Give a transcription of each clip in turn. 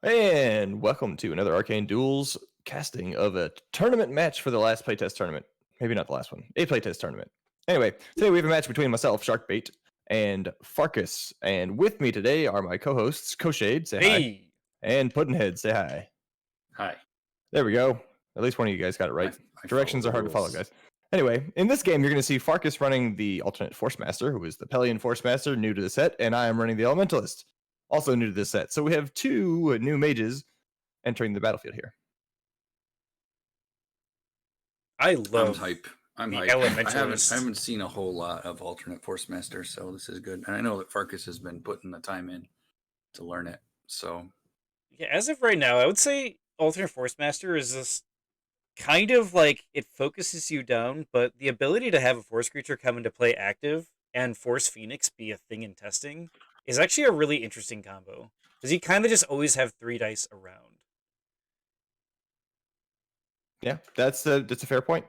And welcome to another Arcane Duels casting of a tournament match for the last playtest tournament. Maybe not the last one, a playtest tournament. Anyway, today we have a match between myself, Sharkbait, and Farkas. And with me today are my co-hosts, Koshade, say hi, Hey, and Puddinhead, say hi. Hi. There we go. At least one of you guys got it right. I follow Directions the are hard to follow, rules. guys. Anyway, in this game, you're going to see Farkas running the alternate Force Master, who is the Pelion Force Master, new to the set, and I am running the Elementalist, also new to this set. So we have two new mages entering the battlefield here. I I'm love hype. I'm the hype. I Elementalist. haven't seen a whole lot of alternate Force Master, so this is good. And I know that Farkas has been putting the time in to learn it. So Yeah, as of right now, I would say Alternate Force Master is this kind of like it focuses you down, but the ability to have a Force creature come into play active and Force Phoenix be a thing in testing is actually a really interesting combo. Because you kind of just always have 3 dice around. Yeah, that's a fair point.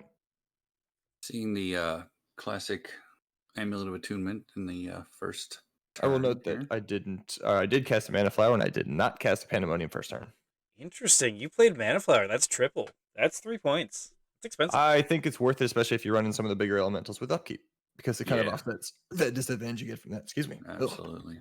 seeing the classic Amulet of Attunement in the first I will turn note that here. I did cast a Mana Flower and I did not cast a Pandemonium first turn. Interesting. You played Mana Flower. That's triple. That's 3 points. It's expensive. I think it's worth it, especially if you're running some of the bigger elementals with upkeep, because it kind of Yeah. offsets that disadvantage you get from that. Excuse me. Ugh. Absolutely. Yeah,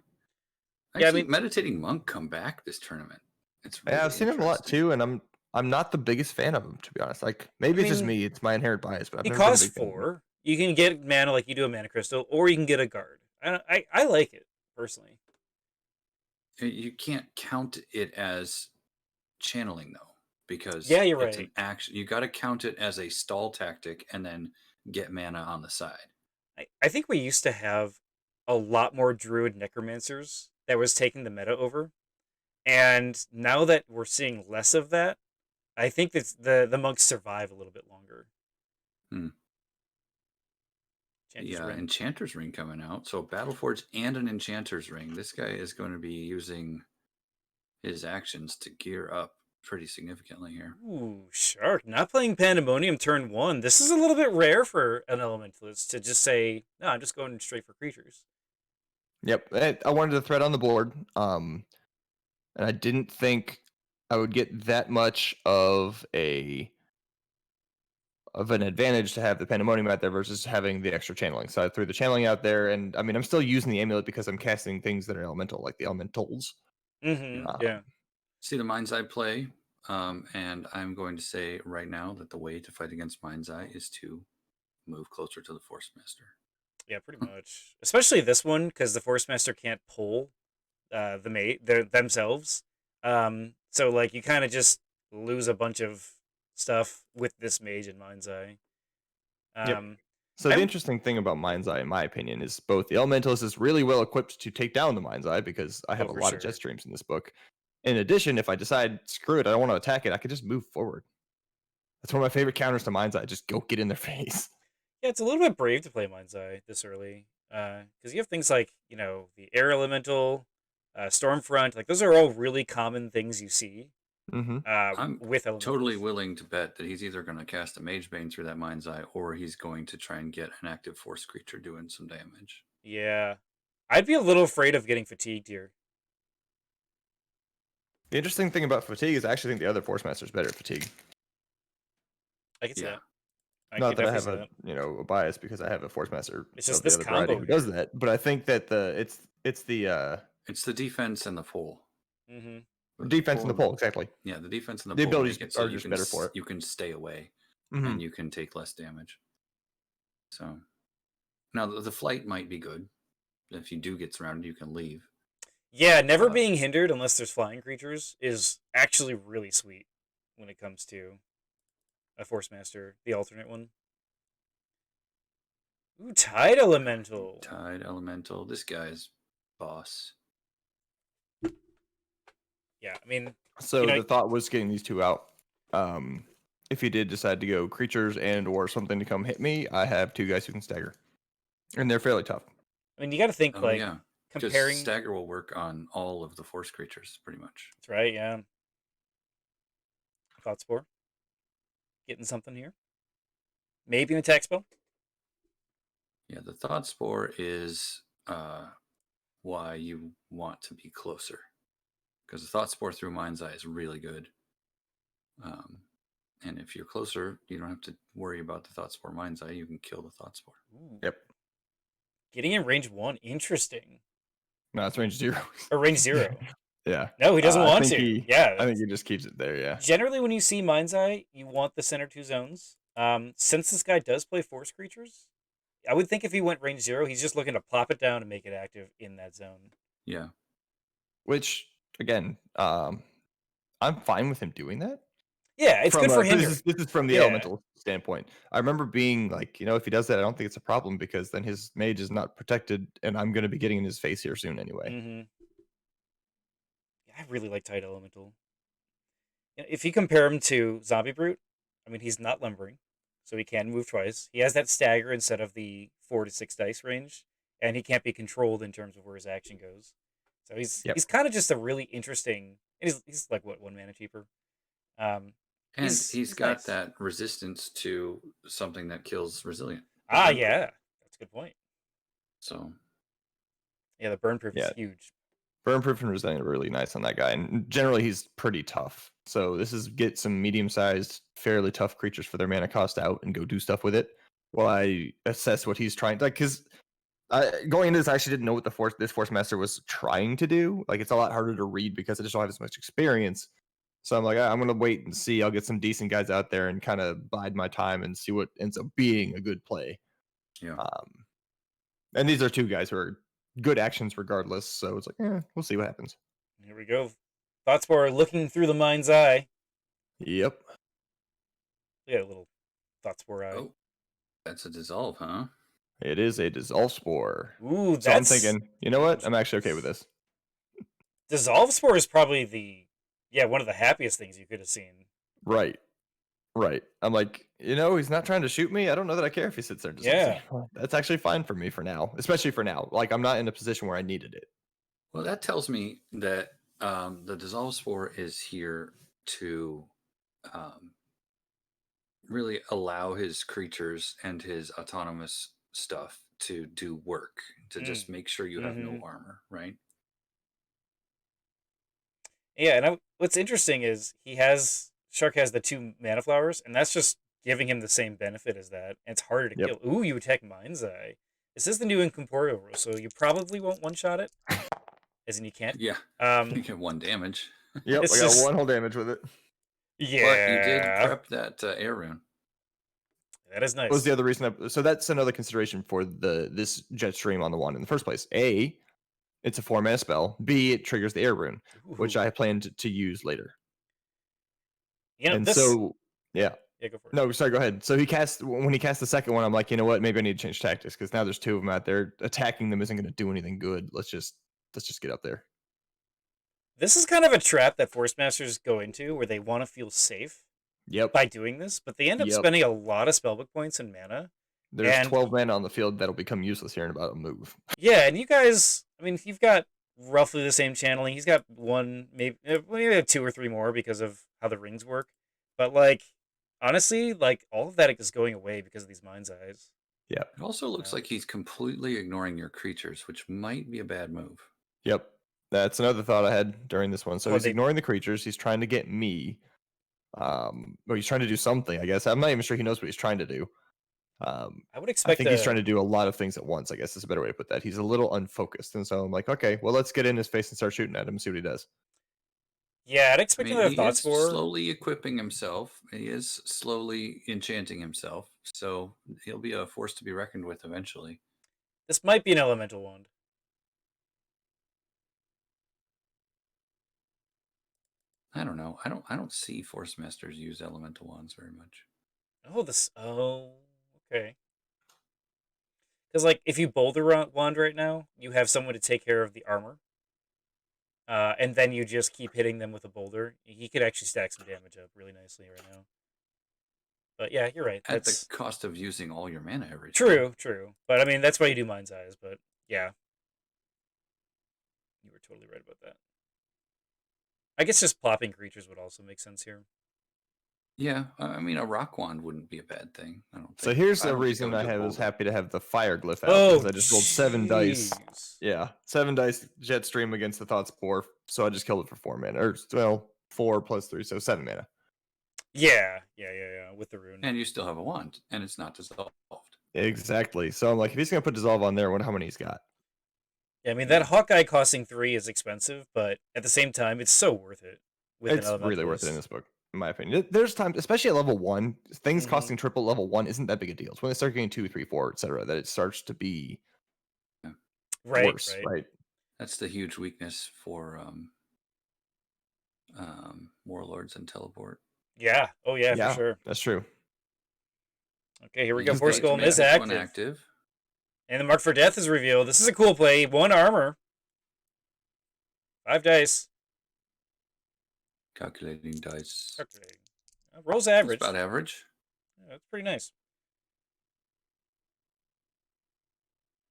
I Actually, mean- Meditating Monk come back this tournament. It's really Yeah, I've seen him a lot interesting. too, and I'm not the biggest fan of him, to be honest. Like maybe it's just mean, me, it's my inherent bias, but I've He never been a costs big fan of him. 4. You can get mana like you do a mana crystal, or you can get a guard. I like it personally. You can't count it as channeling though, because Yeah, you're it's right. an action. You got to count it as a stall tactic and then get mana on the side. I think we used to have a lot more druid necromancers that was taking the meta over, and now that we're seeing less of that, I think that the monks survive a little bit longer. Hmm. Enchanter's Ring. Enchanter's Ring coming out. So Battleforge and an Enchanter's Ring. This guy is going to be using his actions to gear up pretty significantly here. Ooh, Shark. Not playing Pandemonium turn 1. This is a little bit rare for an elementalist to just say, no, I'm just going straight for creatures. Yep, I wanted to thread on the board, and I didn't think I would get that much of an advantage to have the Pandemonium out there versus having the extra channeling. So I threw the channeling out there, and I mean, I'm still using the amulet because I'm casting things that are elemental, like the elementals. Mm-hmm. Um, Yeah. See the Mind's Eye play, and I'm going to say right now that the way to fight against Mind's Eye is to move closer to the Force Master. Yeah, pretty much. Especially this one, because the Force Master can't pull themselves. So like you kind of just lose a bunch of stuff with this mage in Mind's Eye. Yep. So the I'm- interesting thing about Mind's Eye, in my opinion, is both the Elementalist is really well equipped to take down the Mind's Eye because I have Oh, a for lot of sure. jet streams in this book. In addition, if I decide screw it, I don't want to attack it, I could just move forward. That's one of my favorite counters to Mind's Eye. Just go get in their face. Yeah, it's a little bit brave to play Mind's Eye this early. Because you have things like, the Air Elemental, Stormfront. Like, those are all really common things you see Mm-hmm. I'm with Elementals. totally willing to bet that he's either going to cast a Mage Bane through that Mind's Eye, or he's going to try and get an active Force creature doing some damage. Yeah. I'd be a little afraid of getting fatigued here. The interesting thing about Fatigue is I actually think the other Force Master is better at Fatigue. I can see Yeah. that. I Not can that I definitely have see that. a bias because I have a Force Master It's just of the this other variety combo who does here. that, but I think that it's the It's the defense and the pull. Mm-hmm. defense and the pull, exactly. Yeah, the defense and the The pull abilities make it so are you just can better for it. you can stay away Mhm. and you can take less damage. So now the flight might be good. If you do get surrounded, you can leave. Yeah, never being hindered unless there's flying creatures is actually really sweet when it comes to a Force Master, the alternate one. Ooh, Tide Elemental. Tide Elemental. This guy's boss. Yeah, I mean, So the thought was getting these two out. If you did decide to go creatures and or something to come hit me, I have two guys who can stagger, and they're fairly tough. you got to think Oh yeah, comparing. because stagger will work on all of the Force creatures pretty much. That's right. Yeah. Thought Spore. Getting something here. Maybe an attack spell. Yeah, the Thought Spore is why you want to be closer. because the Thought Spore through Mind's Eye is really good. And if you're closer, you don't have to worry about the Thought Spore Mind's Eye. You can kill the Thought Spore. Ooh. Yep. Getting in range 1, interesting. No, it's range 0. Or range 0. Yeah. No, he doesn't I want think to. he- Yeah. I think he just keeps it there. Yeah. Generally, when you see Mind's Eye, you want the center 2 zones. Since this guy does play force creatures, I would think if he went range 0, he's just looking to plop it down and make it active in that zone. Yeah. Which again, I'm fine with him doing that. Yeah, it's good for This hinder. is from the Yeah. elemental standpoint. I remember being like, if he does that, I don't think it's a problem because then his mage is not protected, and I'm going to be getting in his face here soon anyway. Mm-hmm. Yeah, I really like Tide Elemental. If you compare him to Zombie Brute, I mean, he's not lumbering, so he can move twice. He has that stagger instead of the 4 to 6 dice range, and he can't be controlled in terms of where his action goes. So he's kind of just a really interesting. And he's like what 1 mana cheaper. And He's he's got nice. that resistance to something that kills resilient. Yeah, that's a good point. So Yeah, the burn proof Yeah. is huge. Burn proof and resilient are really nice on that guy, and generally he's pretty tough. So this is get some medium-sized, fairly tough creatures for their mana cost out and go do stuff with it while I assess what he's trying to like. Because going into this, I actually didn't know what this Force Master was trying to do. Like it's a lot harder to read because I just don't have as much experience. So I'm like, I'm gonna wait and see. I'll get some decent guys out there and kind of bide my time and see what ends up being a good play. yeah. And these are 2 guys who are good actions regardless. So it's like, we'll see what happens. Here we go. Thoughtspore looking through the Mind's Eye. Yep. Look at a little Thoughtspore eye. Oh, that's a dissolve, huh? It is a Dissolve Spore. Ooh, So I'm thinking, you know what? I'm actually okay with this. Dissolve Spore is probably one of the happiest things you could have seen. Right. I'm like, he's not trying to shoot me. I don't know that I care if he sits there. And Yeah. That's actually fine for me for now, especially for now. Like I'm not in a position where I needed it. Well, that tells me that the Dissolve Spore is here to really allow his creatures and his autonomous stuff to do work, to just make sure you have no armor, right? Yeah, and what's interesting is Shark has the 2 mana flowers, and that's just giving him the same benefit as that. And it's harder to kill. Ooh, you attack Mind's Eye. This is the new Incorporeal rule, so you probably won't one-shot it. As in you can't. Yeah. You get 1 damage. Yep, I got 1 whole damage with it. Yeah. But you did prep that air rune. That is nice. What was the other reason? So that's another consideration for this jet stream on the wand in the first place. A, it's a 4 mana spell. B, it triggers the air rune, which I planned to use later. Yeah, go for it. No, sorry, go ahead. So when he cast the second one, I'm like, you know what? Maybe I need to change tactics because now there's 2 of them out there. Attacking them isn't going to do anything good. Let's just get up there. This is kind of a trap that Force Masters go into where they want to feel safe by doing this, but they end up spending a lot of spellbook points and mana. There's 12 mana on the field that'll become useless here in about a move. Yeah, and you guys, I mean, you've got roughly the same channeling. He's got 1, maybe 2 or 3 more because of how the rings work. But like, honestly, like all of that is going away because of these Mind's Eyes. Yeah. It also looks like he's completely ignoring your creatures, which might be a bad move. Yep. That's another thought I had during this one. So he's ignoring the creatures. He's trying to get me. Or he's trying to do something, I guess. I'm not even sure he knows what he's trying to do. I would expect. I think he's trying to do a lot of things at once. I guess is a better way to put that. He's a little unfocused, and so I'm like, okay, well, let's get in his face and start shooting at him and see what he does. Yeah, I'd expect him to have thoughts for. Slowly equipping himself. He is slowly enchanting himself, so he'll be a force to be reckoned with eventually. This might be an elemental wand. I don't know. I don't see Force Masters use elemental wands very much. Okay. Because like if you boulder wand right now, you have someone to take care of the armor. And then you just keep hitting them with a boulder. He could actually stack some damage up really nicely right now. But yeah, you're right. At the cost of using all your mana every time. True. But I mean, that's why you do Mind's Eyes. But yeah, you were totally right about that. I guess just plopping creatures would also make sense here. Yeah, I mean, a rock wand wouldn't be a bad thing. I don't So think. here's I the don't think reason would I do was boulder. happy to have the fire glyph out Oh, because I just rolled 7 dice. jeez. Yeah, 7 dice Jetstream against the Thought Spore, so I just killed it for 4 mana, or well, 4 plus 3, so 7 mana. Yeah, with the rune. And you still have a wand, and it's not dissolved. Exactly. So I'm like, if he's gonna put dissolve on there, I wonder how many he's got. Yeah, I mean that Hawkeye costing 3 is expensive, but at the same time, it's so worth it. With It's an really worth it in Elementalist. this book, in my opinion. There's times, especially at level 1, things Mhm. costing triple level 1 isn't that big a deal. It's when they start getting 2, 3, 4, etc., that it starts to be Right, worse, right. right? That's the huge weakness for warlords and teleport. Yeah. Oh yeah, for Yeah, sure. that's true. Okay, here we go. He's Force going to Golem make is this one active. active. And the Mark for Death is revealed. This is a cool play. 1 armor. 5 dice. Calculating dice. Calculating. Rolls It's average. about average. Yeah, that's pretty nice.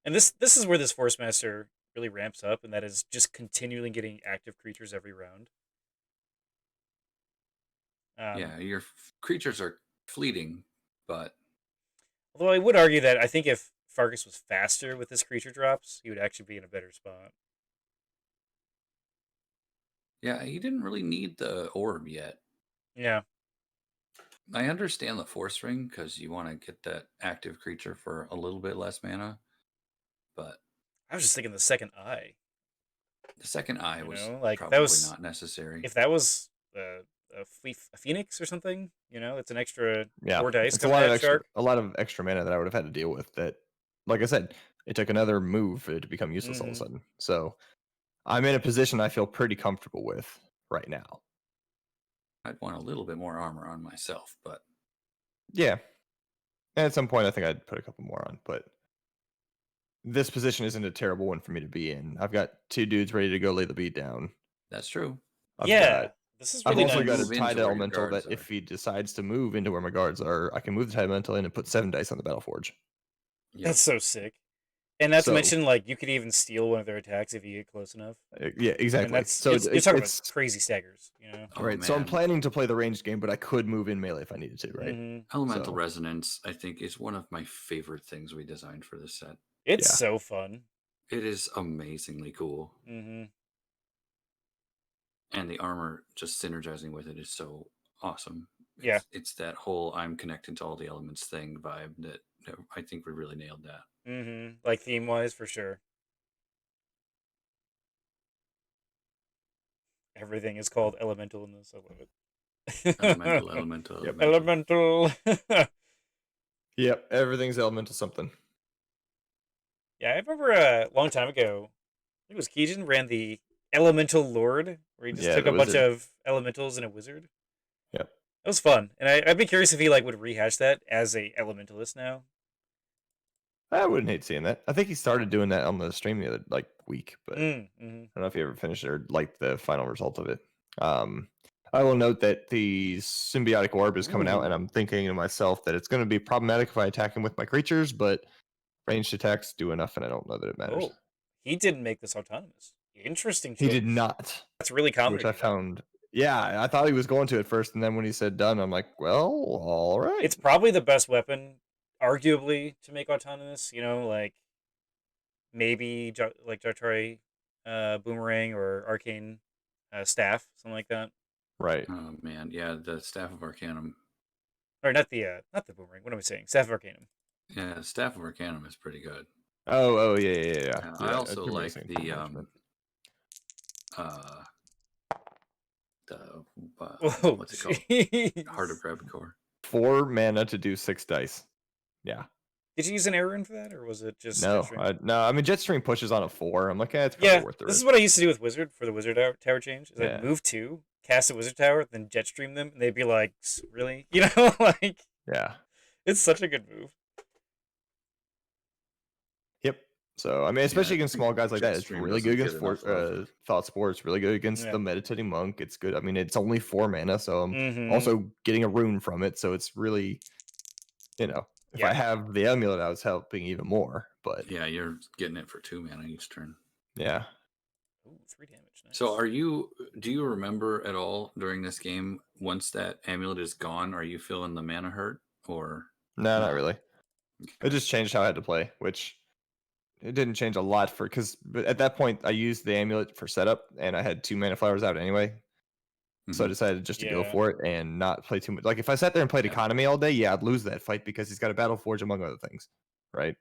And this is where this Force Master really ramps up, and that is just continually getting active creatures every round. Yeah, your creatures are fleeting, but Although I would argue that I think if Fargus was faster with his creature drops, he would actually be in a better spot. yeah, he didn't really need the orb yet. Yeah. I understand the force ring because you want to get that active creature for a little bit less mana, but I was just thinking the second eye. the second eye You was know, like, that probably was- not necessary. If that was a Phoenix or something, you know, it's an extra Yeah, 4 dice it's a coming lot of at extra, Shark. a lot of extra mana that I would have had to deal with. That, like I said, it took another move for it to become useless all of a Mhm. sudden. So I'm in a position I feel pretty comfortable with right now. I'd want a little bit more armor on myself, but Yeah, and at some point I think I'd put a couple more on, but this position isn't a terrible one for me to be in. I've got 2 dudes ready to go lay the beat down. that's true. I've Yeah. got, This is I've really also nice. got a Move into Tide where your Elemental that guards if are. he decides to move into where my guards are, I can move the Tide Elemental in and put 7 dice on the Battle Forge. Yep. That's so sick. And not to So- mention, like, you could even steal one of their attacks if you get close enough. Yeah, exactly. And that's So you're talking it's about crazy staggers, you know. Oh, right. So I'm man. planning to play the ranged game, but I could move in melee if I needed to, right? Mhm. Elemental So- Resonance, I think, is one of my favorite things we designed for this set. It's Yeah. so fun. It is amazingly cool. Hmm. And the armor just synergizing with it is so awesome. Yeah. It's that whole I'm connected to all the elements thing vibe that I think we really nailed that. Like theme wise, for sure. Everything is called elemental in this. I love it. Elemental. Yep. Elemental. Yep. Everything's elemental something. Yeah, I remember a long time ago. I think it was Keijin ran the Elemental Lord, where he just Yeah, took the a bunch wizard. of elementals and a wizard. Yep. That was fun, and I'd be curious if he like would rehash that as a elementalist now. I wouldn't hate seeing that. I think he started doing that on the stream the other week, but I Mm-hmm. don't know if he ever finished it or liked the final result of it. I will note that the symbiotic orb is coming out, and I'm thinking to myself that it's going to be problematic if I attack him with my creatures, but ranged attacks do enough, and I don't know that it matters. Oh, he didn't make this autonomous. Interesting. He choice. did not, That's really common. which I found. Yeah, I thought he was going to at first, and then when he said done, I'm like, well, all right. It's probably the best weapon, arguably, to make autonomous. You know, like maybe like Jartari boomerang or arcane staff, something like that. right. Oh man, yeah, the Staff of Arcanum. Or not the boomerang. What am I saying? Staff of Arcanum. Yeah, Staff of Arcanum is pretty good. Oh, yeah. I also you're like missing the too much, but- Oh, what's it called? jeez. Heart of Gravicore. 4 mana to do 6 dice. Yeah. Did you use an arrow in for that, or was it just No, Jetstream? no. I mean, Jetstream pushes on a 4. I'm like, it's probably Yeah, worth the this risk. is what I used to do with Wizard for the Wizard Tower change. Is Yeah. I'd move 2, cast a Wizard Tower, then Jetstream them, and they'd be like, really? You know, like, Yeah. it's such a good move. Yep. So I mean, especially I against think small guys like that, it's Jetstream really good doesn't against get enough love. Thought Spore. It's really good against Yeah. the Meditating Monk. It's good. I mean, it's only 4 mana, so I'm Mhm. also getting a rune from it. So it's really, if Yeah. I have the amulet, I was helping even more. But Yeah, you're getting it for 2 mana each turn. yeah, Ooh, 3 damage. Nice. So do you remember at all during this game, once that amulet is gone, are you feeling the mana hurt or No, not not? really. It just changed how I had to play, which it didn't change a lot because at that point I used the amulet for setup and I had 2 mana flowers out anyway. So I Mhm. decided just to go Yeah. for it and not play too much. Like if I sat there and played Yeah. economy all day, yeah, I'd lose that fight because he's got a Battle Forge among other things, right?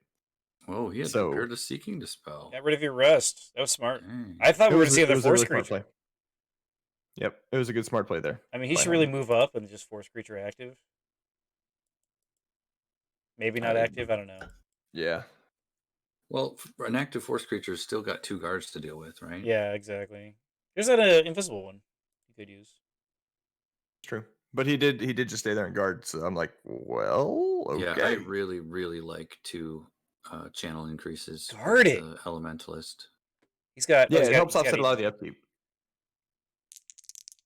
Oh, he had So- prepared a Seeking Dispel. Got rid of your rest. That was smart. Dang. I thought we were going to see it another was a really force smart creature. play. Yep, it was a good smart play there. I mean, he by should really him. move up and just force creature active. Maybe not I- active. I don't know. Yeah, Well, an active force creature's still got 2 guards to deal with, right? Yeah, exactly. There's that invisible one you could use. true. But he did just stay there and guard. So I'm like, well, okay. Yeah, I really, really like 2 channel increases. with Guard it. The Elementalist. He's got. Yeah, he's it got- helps he's got offset a lot of 8. the upkeep.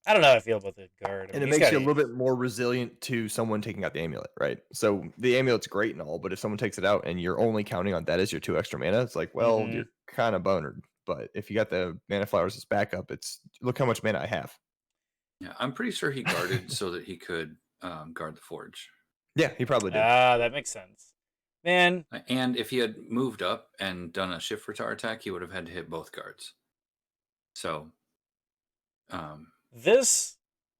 I don't know how I feel about the guard. I And mean, it he's makes got you a little 8. bit more resilient to someone taking out the amulet, right? So the amulet's great and all, but if someone takes it out and you're only counting on that as your 2 extra mana, it's like, well, Mhm. you're kind of bonered. But if you got the mana flowers as backup, it's look how much mana I have. Yeah, I'm pretty sure he guarded so that he could guard the forge. Yeah, he probably did. Ah, that makes sense. Man, And if he had moved up and done a shift retard attack, he would have had to hit both guards. So, this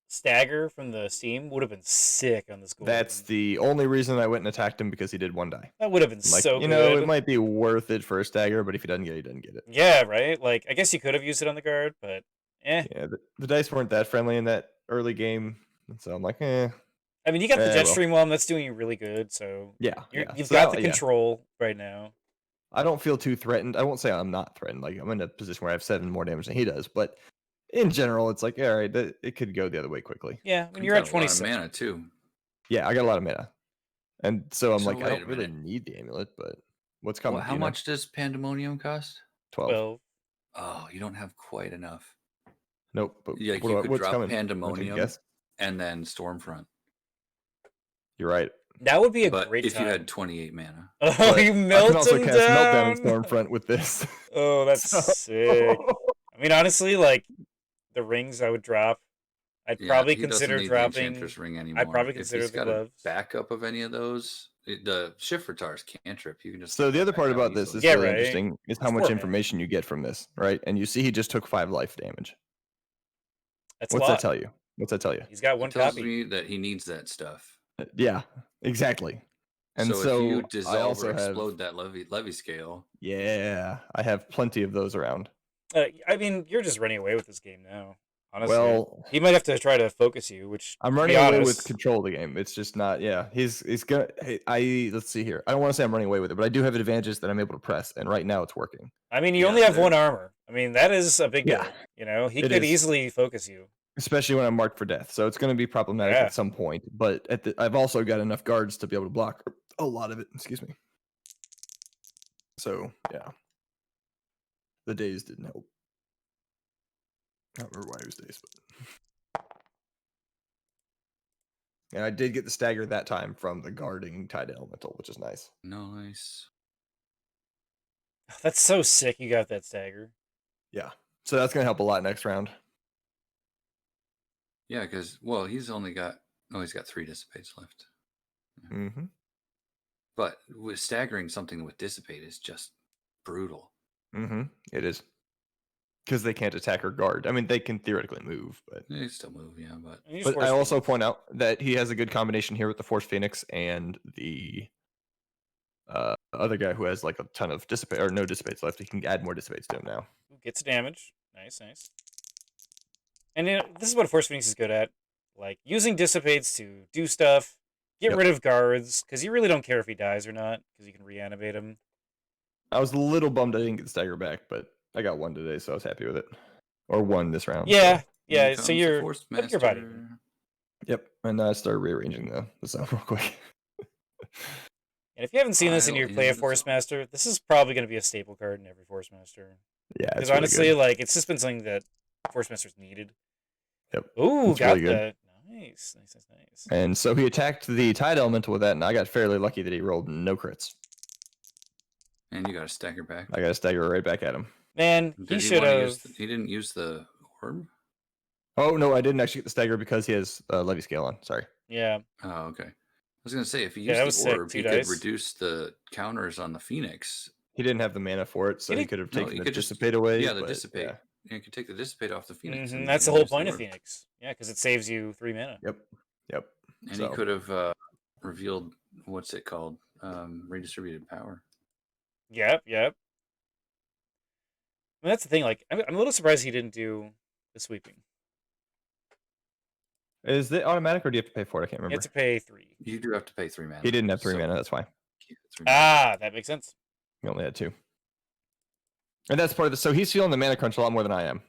stagger from the Steam would have been sick on this gold. That's the only reason I went and attacked him because he did 1 die. That would have been Like, so you know, good. it might be worth it for a stagger, but if he doesn't get it, he doesn't get it. Yeah, right. Like, I guess you could have used it on the guard, but Yeah, the dice weren't that friendly in that early game, and so I'm like, eh. I mean, you got the well. Jetstream one that's doing you really good. So Yeah, you've So got that- the yeah. control right now. I don't feel too threatened. I won't say I'm not threatened. Like I'm in a position where I have 7 more damage than he does, but in general, it's like, all right, it could go the other way quickly. Yeah, when he's you're at got a lot of 26. mana too. Yeah, I got a lot of mana, and so I'm So like, I wait don't a really minute. need the amulet, but what's coming? Well, how much does Pandemonium cost? 12. 12. Oh, you don't have quite enough. Nope. But Yeah, what, you could what's drop coming? Wanna take a Pandemonium guess? and then Stormfront. You're right. That would be a But great if time. you had 28 mana, Oh, But you I melt can also him cast Meltdown and down. Stormfront with this. Oh, that's So- sick. I mean, honestly, like the rings I would drop, I'd yeah, probably he doesn't consider need the dropping. Enchantress ring anymore. probably If consider he's the got gloves. a backup of any of those. The shift retard's cantrip. You can just So take the that other back part out about this easily. is Yeah, really right. interesting is how It's much 4 mana. information you get from this, right? And you see he just took 5 life damage. That's a What's lot. that tell you? What's that tell you? He's got It one tells copy. me that he needs that stuff. Yeah, exactly. And so, so if you I dissolve also or have, explode that levy scale, yeah, I have plenty of those around. I mean, you're just running away with this game now. Honestly, Well, he might have to try to focus you, which I'm to running be away with honest, control of the game. It's just not. Yeah, he's gonna. Hey, let's see here. I don't want to say I'm running away with it, but I do have advantages that I'm able to press, and right now it's working. I mean, you Yeah, only have they're- 1 armor. I mean, that is a big deal. Yeah, You know, he it could is. easily focus you. Especially when I'm marked for death, so it's going to be problematic Yeah. at some point. But I've also got enough guards to be able to block a lot of it. Excuse me. So yeah, the days didn't help. I don't remember why it was days, but and I did get the stagger that time from the guarding Tide Elemental, which is nice. nice. That's so sick. You got that stagger. Yeah, so that's going to help a lot next round. Yeah, because he's only got he's got 3 dissipates left. Mm-hmm. But with staggering something with dissipate is just brutal. Mm-hmm. It is because they can't attack or guard. I mean, they can theoretically move, but They still move, yeah, but And you just but force I also feed. point out that he has a good combination here with the Force Phoenix and the other guy who has like a ton of dissipate or no dissipates left. He can add more dissipates to him now. Ooh, gets damage. Nice, nice. And this is what Force Phoenix is good at, like using dissipates to do stuff, get Yep. rid of guards, because you really don't care if he dies or not, because you can reanimate him. I was a little bummed I didn't get the stagger back, but I got 1 today, so I was happy with it. Or 1 this round. Yeah, so- yeah. Here So comes the you're Force I think you're about even. Master. Yep. And I started rearranging the zone real quick. And if you haven't seen this in Pile your play in of the Force zone. Master, this is probably going to be a staple card in every Force Master. Yeah, Because it's really honestly, good. like it's just been something that Force Masters needed. Yep, Ooh, it's got really good. that. Nice, nice, nice, nice. And so he attacked the Tide Elemental with that, and I got fairly lucky that he rolled no crits. And you got a stagger back. I got a stagger right back at him. Man, he Did should wanna have. use he didn't use the orb? Oh no, I didn't actually get the stagger because he has levy scale on. Sorry. Yeah. Oh, okay. I was gonna say if he Yeah, used that the was sick. orb, 2 he could dice. reduce the counters on the Phoenix. He didn't have the mana for it, so Did he he? could have No, taken you the could just dissipate away. yeah, the but, dissipate. Yeah. You could take the dissipate off the Phoenix. Mhm, and, that's the and whole use point of orb. Phoenix. Yeah, because it saves you 3 mana. Yep. Yep. And So- he could have revealed what's it called? Redistributed power. Yep. I mean, that's the thing. Like, I'm a little surprised he didn't do the sweeping. Is it automatic or do you have to pay for it? I can't You remember. have to pay 3. You do have to pay 3 mana. He didn't have 3 so mana. That's why keep it 3 mana. That makes sense. he only had 2. And that's part of the. So he's feeling the mana crunch a lot more than I am.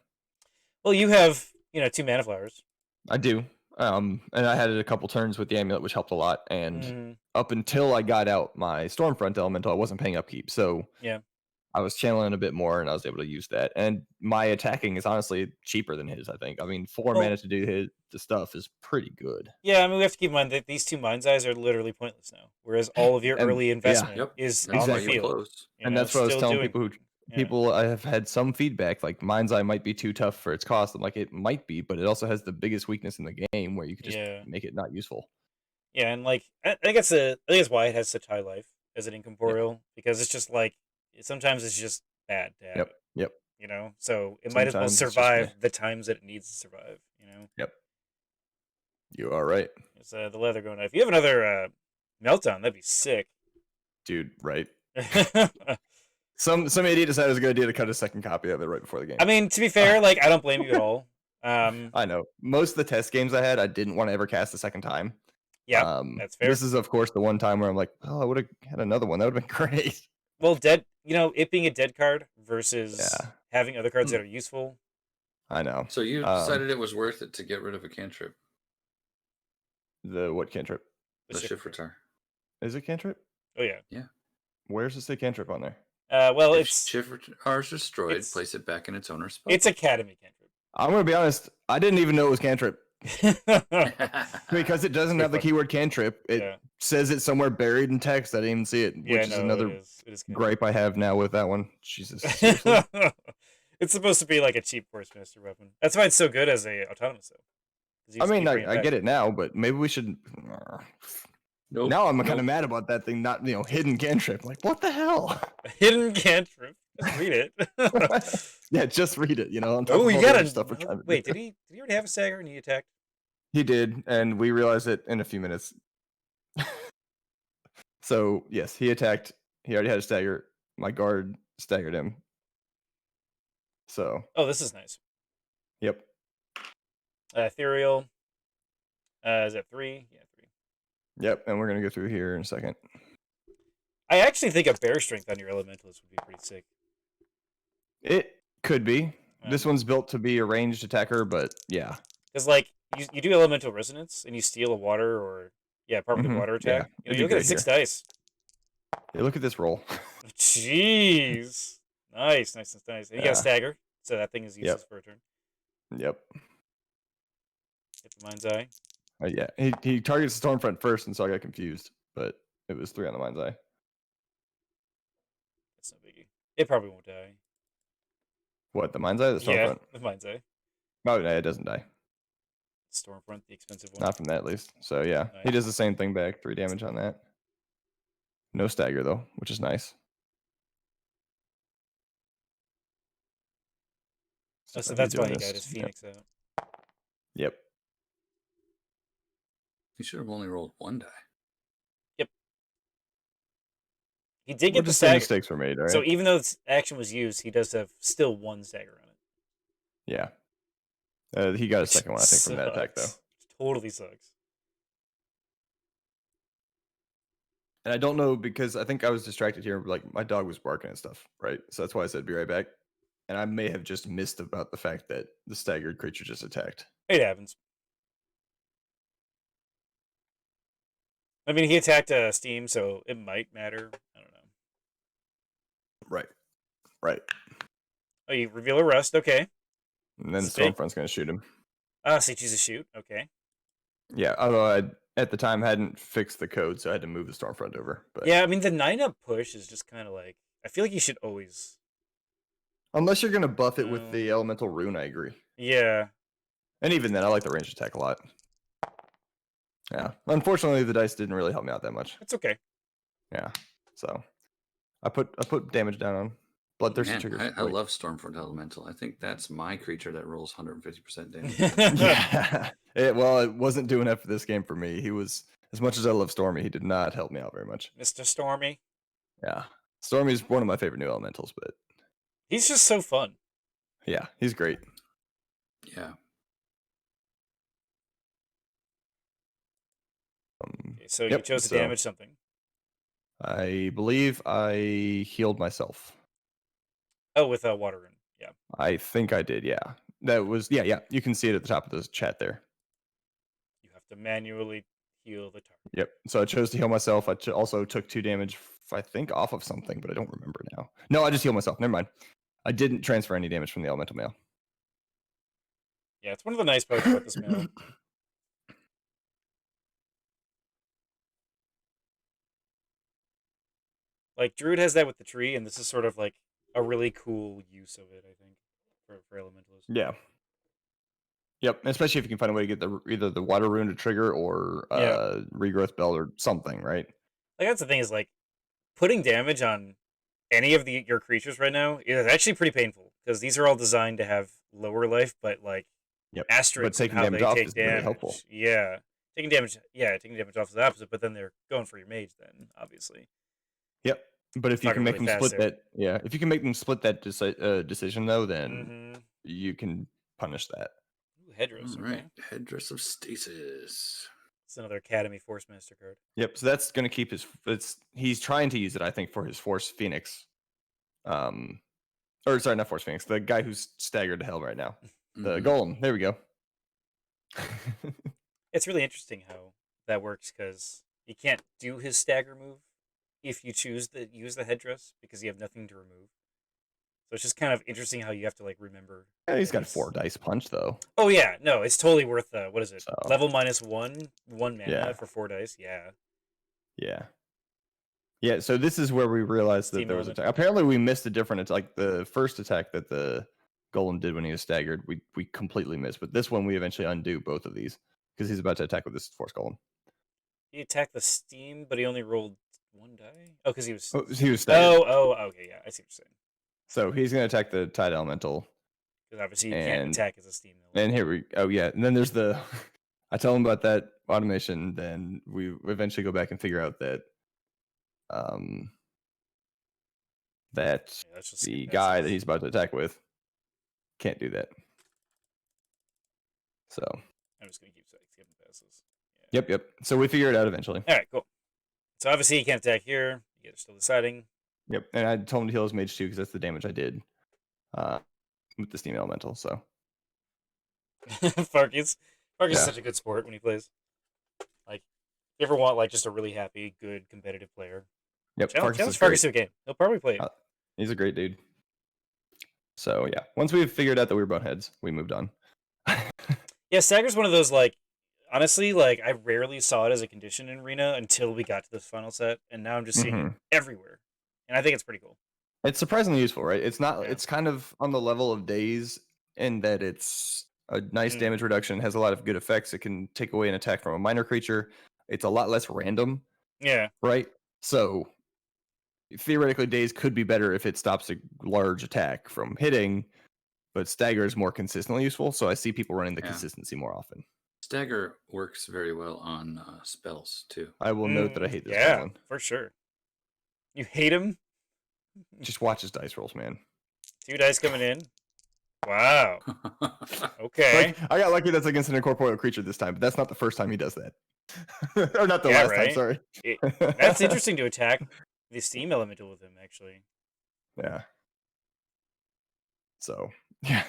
Well, you have 2 mana flowers. I do. And I had it a couple turns with the amulet, which helped a lot. And Mhm. up until I got out my Stormfront elemental, I wasn't paying upkeep. So Yeah. I was channeling a bit more, and I was able to use that. And my attacking is honestly cheaper than his. I think. I mean, 4 Well- mana to do the stuff is pretty good. Yeah, I mean, we have to keep in mind that these 2 Mind's Eyes are literally pointless now. Whereas all of your And- early investment Yep. is That's on why the you field. close. And that's what I was still telling doing- people who yeah. people I have had some feedback like Mind's Eye might be too tough for its cost. I'm like, it might be, but it also has the biggest weakness in the game where you could just Yeah. make it not useful. Yeah, and like I think it's why it has such high life as an incorporeal because it's just like sometimes it's just bad to have Yep. it. Yep. So it might as well Sometimes it's just survive meh. the times that it needs to survive. You are right, It's the leather going. If you have another meltdown, that'd be sick. dude. Right. Some idiot decided it was a good idea to cut a second copy of it right before the game. I mean, to be fair, like I don't blame you at all. I know most of the test games I had, I didn't want to ever cast a second time. Yeah, that's fair. This is of course the one time where I'm like, oh, I would have had another one. That would have been great. Well, it being a dead card versus Yeah. having other cards that are useful. I know. So you decided it was worth it to get rid of a cantrip, The what cantrip? the shift Shifratar. Is it cantrip? Oh yeah. Where's the say cantrip on there? Well, If it's Shifratar is destroyed, it's- place it back in its owner's spot. it's Academy cantrip. I'm gonna be honest. I didn't even know it was cantrip because it doesn't Pretty have the funny. keyword cantrip. It Yeah. says it somewhere buried in text. I didn't even see it, which Yeah, is no, another it is cantrip. gripe I have now with that one. Jesus. Seriously? It's supposed to be like a cheap Force Master weapon. That's why it's so good as a autonomous though. 'Cause you I just mean, keep bringing I it get back. it now, but maybe we should. Nope, Now I'm kind nope. of mad about that thing, not hidden cantrip. Like, what the hell? Hidden cantrip. Just read it. Yeah, just read it. On top Oh, of you all the got other a stuff we're trying to wait. do. Did he already have a stagger and he attacked? He did, and we realized it in a few minutes. So yes, he attacked. He already had a stagger. My guard staggered him. So Oh, this is nice. yep. Ethereal. Is that 3? Yeah, 3. Yep, and we're gonna go through here in a second. I actually think a bear strength on your elementalist would be pretty sick. It could be. This Um, one's built to be a ranged attacker, but yeah. Because like you do elemental resonance and you steal a water or probably Mhm, water yeah, attack. it'd You be look at great 6 dice. Hey, look at this roll. Jeez. Nice. And you got Yeah. a stagger, so that thing is Yep. useless for a turn. Yep. Hit the mind's eye. Yeah. He targets the Stormfront first, and so I got confused. But it was 3 on the mind's eye. That's no biggie. It probably won't die. What, the mind's eye or the Yeah, Stormfront? the mind's eye. Oh no, it doesn't die. Stormfront, the expensive one. Not from that at least. So yeah. He Nice. does the same thing back, 3 damage on that. No stagger though, which is nice. Oh, so if that's you're why he doing got this- his Phoenix out. Yep. You should have only rolled 1 die. He did Well, get the just some stagger. mistakes were made, all right? So even though this action was used, he does have still 1 stagger on it. Yeah. He got a which second one, I think, from that attack though. sucks. Totally sucks. And I don't know because I think I was distracted here. Like my dog was barking and stuff, right? So that's why I said be right back. And I may have just missed about the fact that the staggered creature just attacked. It happens. I mean, he attacked Steam, so it might matter. I don't know. Right. Right. Oh, you reveal a rust. Okay. And then Sick. Stormfront's going to shoot him. So you choose a shoot. Okay. Yeah. Although I, at the time, hadn't fixed the code, so I had to move the Stormfront over. But Yeah, I mean, the 9-up push is just kind of like... I feel like you should always... Unless you're gonna buff it with the Um, elemental rune, I agree. Yeah. And even then, I like the ranged attack a lot. Yeah. Unfortunately, the dice didn't really help me out that much. It's okay. Yeah. So I put damage down on Bloodthirsty Man, triggers. I Wait. love Stormfront Elemental. I think that's my creature that rolls 150% damage. Yeah. Well, it wasn't doing that for this game for me. He was, as much as I love Stormy, he did not help me out very much. Mr. Stormy. Yeah. Stormy's one of my favorite new elementals, but He's just so fun. yeah, he's great. Yeah. Okay, so you Yep, chose to so- damage something. I believe I healed myself. Oh, with a water rune. Yeah. I think I did, yeah. That was, yeah. You can see it at the top of the chat there. You have to manually heal the target. Yep. So I chose to heal myself. I also took 2 damage, I think, off of something, but I don't remember now. No, I just healed myself. Never mind. I didn't transfer any damage from the elemental mail. Yeah, it's one of the nice parts about this mail. Like, Druid has that with the tree, and this is sort of like a really cool use of it, I think, for Elementalists. Yeah. Yep. Especially if you can find a way to get either the water rune to trigger or Yeah. regrowth belt or something, right? Like, that's the thing, is like, putting damage on any of your creatures right now is actually pretty painful, because these are all designed to have lower life, but like Yep. asterisks taking how damage they off take is really damage. helpful. Yeah. Taking damage off is the opposite, but then they're going for your mage then, obviously. Yep. But if you Talking can make really them fast split there. that, yeah, if you can make them split that decision though, then Mm-hmm. you can punish that. Ooh, Hedros, All okay. right. Headdress of Stasis. It's another Academy Force Master card. Yep. So that's going to keep his. He's trying to use it, I think, for his Force Phoenix. Or sorry, not Force Phoenix. The guy who's staggered to hell right now. The Mhm. Golem. There we go. It's really interesting how that works, because you can't do his stagger move if you choose to use the headdress, because you have nothing to remove. So it's just kind of interesting how you have to like remember. Yeah, he's that got 4 dice punch though. Oh yeah, no, it's totally worth what is it? So- Level -1, 1 mana Yeah. for 4 dice. Yeah. Yeah. Yeah. So this is where we realized that Steam there was element. attack. Apparently, we missed a different attack. Like the first attack that the Golem did when he was staggered, we completely missed. But this one, we eventually undo both of these because he's about to attack with this Force Golem. He attacked the steam, but he only rolled 1 die. Oh, because he was. Oh, he was staggered. Okay, yeah, I see what you're saying. So he's going to attack the Tide Elemental. Because obviously you can't And- attack as a steam. And here we and then there's the I tell him about that automation, then we eventually go back and figure out that that Yeah, that's just the skip guy passes. that he's about to attack with can't do that. So I'm just gonna keep skipping passes. Yeah. yep. So we figure it out eventually. All right, cool. So obviously he can't attack here. You guys are still deciding. Yep. And I told him to heal his mage too because that's the damage I did with the steam elemental. So Farkas is Yeah. such a good sport when he plays. Like, if you ever want like just a really happy, good competitive player, yep. challenge Farkas is Farkas great. to a game. He'll probably play it. He's a great dude. So yeah, once we figured out that we were boneheads, we moved on. Yeah, Stagger's one of those, like, honestly, like, I rarely saw it as a condition in Arena until we got to this final set, and now I'm just seeing it Mhm. everywhere. And I think it's pretty cool. It's surprisingly useful, right? It's not. Yeah. It's kind of on the level of Daze in that it's a nice Mm. damage reduction. Has a lot of good effects. It can take away an attack from a minor creature. It's a lot less random, Yeah. right? So theoretically, Daze could be better if it stops a large attack from hitting, but Stagger is more consistently useful. So I see people running the Yeah. consistency more often. Stagger works very well on spells too. I will note that I hate this Yeah, one. for sure. You hate him? Just watch his dice rolls, man. 2 dice coming in. Wow. Okay. Like, I got lucky that's against an incorporeal creature this time, but that's not the first time he does that. Or not the Yeah, last time, right? sorry. That's interesting to attack the steam elemental with him, actually. Yeah. So, yeah.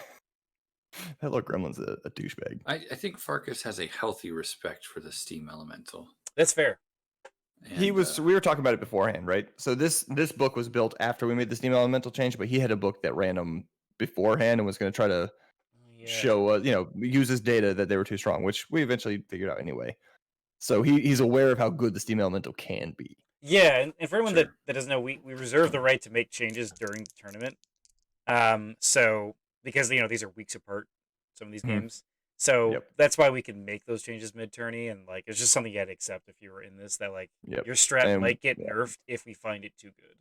That little gremlin's a douchebag. I think Farkas has a healthy respect for the steam elemental. That's fair. He And, was we were talking about it beforehand, right? So this book was built after we made the Steam Elemental change, but he had a book that ran him beforehand and was going to try to Yeah. show use his data that they were too strong, which we eventually figured out anyway. So he's aware of how good the Steam Elemental can be. Yeah, and for anyone Sure. that doesn't know, we reserve the right to make changes during the tournament. So because these are weeks apart, some of these Mhm. games. So Yep. that's why we can make those changes mid-tourney, and like it's just something you had to accept if you were in this, that like Yep. your strat And might get yeah, nerfed if we find it too good.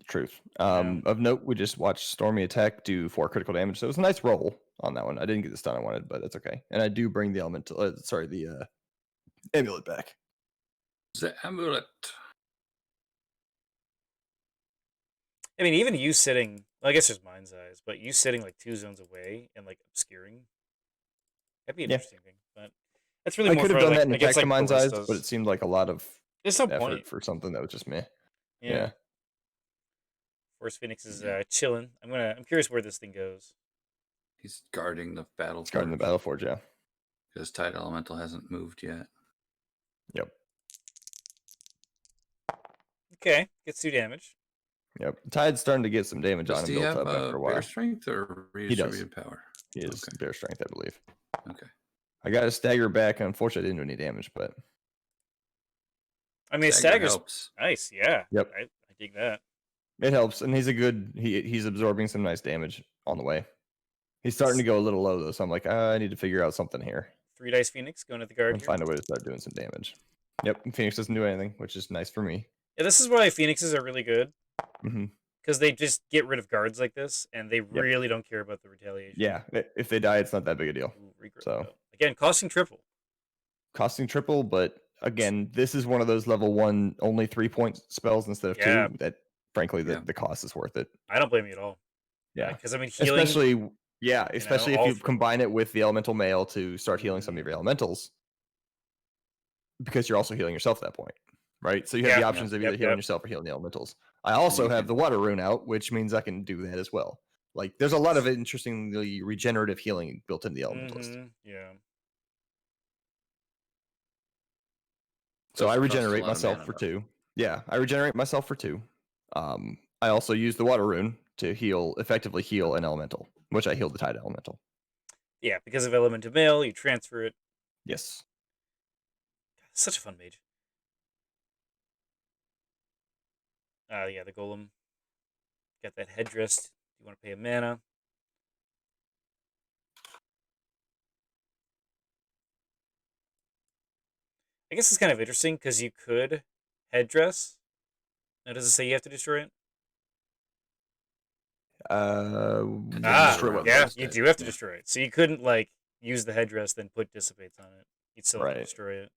truth. know? Of note, we just watched Stormy attack do 4 critical damage, so it was a nice roll on that one. I didn't get the stun I wanted, but that's okay. And I do bring the elemental, the amulet back. The amulet. I mean, even you sitting, well, I guess there's mind's eyes, but you sitting like 2 zones away and like obscuring, that'd be an Yeah. interesting thing. But that's really I more could have for done like that in against attack to like mind's eyes, ballistas. but it seemed like a lot of There's no effort point. for something that was just meh. Yeah. Yeah. Force Phoenix is chilling. I'm curious where this thing goes. He's guarding the battle. It's guarding the Battleforge, yeah. Because Tide Elemental hasn't moved yet. Yep. Okay, gets 2 damage. Yep. Tide's starting to get some damage Does on him he built have up after a while. bear strength or redistributed power? He is Okay. bear strength, I believe. Okay. I got a stagger back, and unfortunately I didn't do any damage, but I mean, Stagger stagger's helps. nice. Yeah. Yep. I dig that. it helps. And he's absorbing some nice damage on the way. He's starting to go a little low though, so I'm like, I need to figure out something here 3 dice Phoenix going to the guard and here. find a way to start doing some damage. Yep, and Phoenix doesn't do anything, which is nice for me. Yeah, this is why Phoenixes are really good. Hmm. Because they just get rid of guards like this, and they really don't care about the retaliation. Yeah, if they die, it's not that big a deal. Ooh, regrowth, So. though. Again, costing triple. Costing triple, but again, this is one of those level 1 only 3-point spells instead of Yeah. 2 that frankly Yeah. the cost is worth it. I don't blame you at all. Yeah. Because I mean, healing. Especially if all you through. combine it with the elemental mail to start healing some of your elementals, because you're also healing yourself at that point, right? So you have Yeah. the options of either healing yourself or healing the elementals. I also you have can- the water rune out, which means I can do that as well. Like there's a lot of interestingly regenerative healing built in the elementalist. Mhm, yeah. So I Does cost a regenerate lot of myself mana, for though. 2. Yeah, I regenerate myself for 2. I also use the water rune to effectively heal an elemental, which I healed the Tide Elemental. Yeah, because of Element of Mail, you transfer it. Yes. Such a fun mage. Yeah, the golem. Got that headdress. You want to pay a mana. I guess it's kind of interesting because you could headdress. Now, does it say you have to destroy it? destroy what Yeah, was you dead. do have to Yeah. destroy it. So you couldn't like use the headdress then put dissipates on it. You'd still have to Right. destroy it.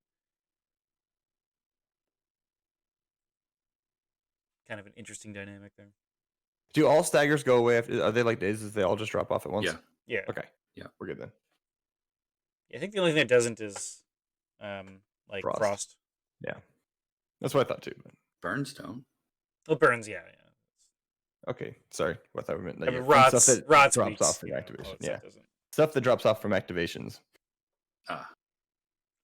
Kind of an interesting dynamic there. Do all staggers go away? Are they like dazes? They all just drop off at once? Yeah. Yeah. Okay. Yeah. We're good then. I think the only thing that doesn't is like Frost. frost. That's what I thought too. But... Burnstone. Well, burns, yeah. Okay. Sorry. What I thought we meant. I Like, mean, stuff rots that rots drops weeks, off from you know, activation. all that Yeah. stuff doesn't. Stuff that drops off from activations. Ah.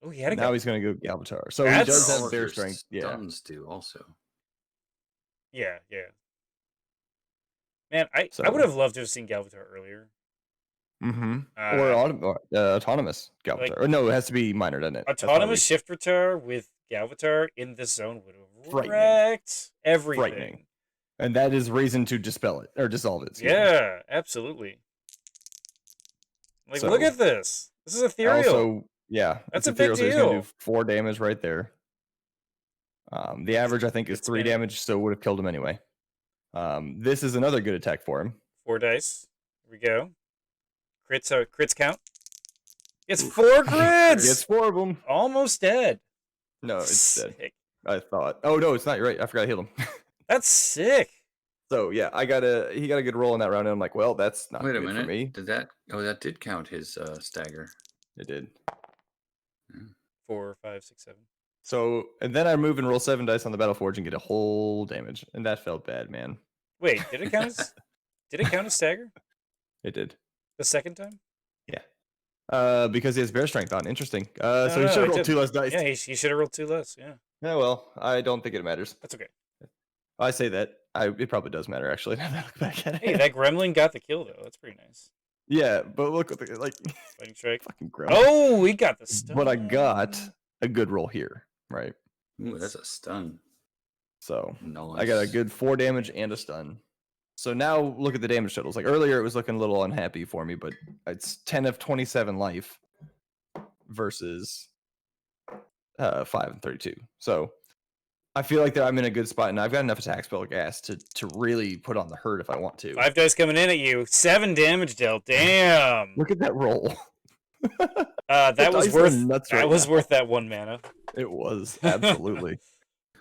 Oh, he had a Now guy. he's going to go Galvatar. So That's- he does All have of bear your strength. Yeah. Stuns do also. Yeah. Man, I So- would have loved to have seen Galvatar earlier. Mm-hmm. Uh, Or autonomous Galvatar. like- or no, it has to be minor, doesn't it? That's how Autonomous we- Shifter with Galvatar in this zone would have Frightening. wrecked everything. Frightening. And that is reason to dispel it or dissolve it. excuse me. Yeah, absolutely. Like, So- look at this. This is ethereal. Also, yeah, That's it's a big ethereal, so he's gonna deal. do 4 damage right there. The average I think is It's 3 been- damage, so would have killed him anyway. This is another good attack for him. 4 dice. Here we go. Crits count. It's 4 crits. It's 4 of them. Almost dead. No, it's dead. Sick. I thought. Oh no, it's not. You're right. I forgot I healed him. That's sick. So yeah, he got a good roll in that round, and I'm like, well, that's not Wait a good minute. for me. Did that? Oh, that did count his stagger. It did. 4, 5, 6, 7. So and then I move and roll 7 dice on the Battleforge and get a whole damage, and that felt bad, man. Wait, did it count as stagger It did. the second time? Because he has bear strength on. Interesting. So No, he no, should it have rolled didn't. 2 less dice. Yeah, he should have rolled 2 less. Yeah, Yeah, well, I don't think it matters. that's okay. I say that. It probably does matter actually. Now that I look back at it. Hey, that gremlin got the kill though. That's pretty nice. Yeah, but look at the, like Fighting strike. fucking gremlin. Oh, we got the stun. But I got a good roll here, right? Ooh, that's a stun. So Nice. I got a good 4 damage and a stun. So now look at the damage totals. Like earlier, it was looking a little unhappy for me, but it's 10 of 27 life versus 5 and 32. So I feel like that I'm in a good spot, and I've got enough attack spell gas to really put on the hurt if I want to. 5 dice coming in at you. 7 damage dealt. Damn. Look at that roll. That was dice are worth. nuts That right was now. worth that 1 mana. It was absolutely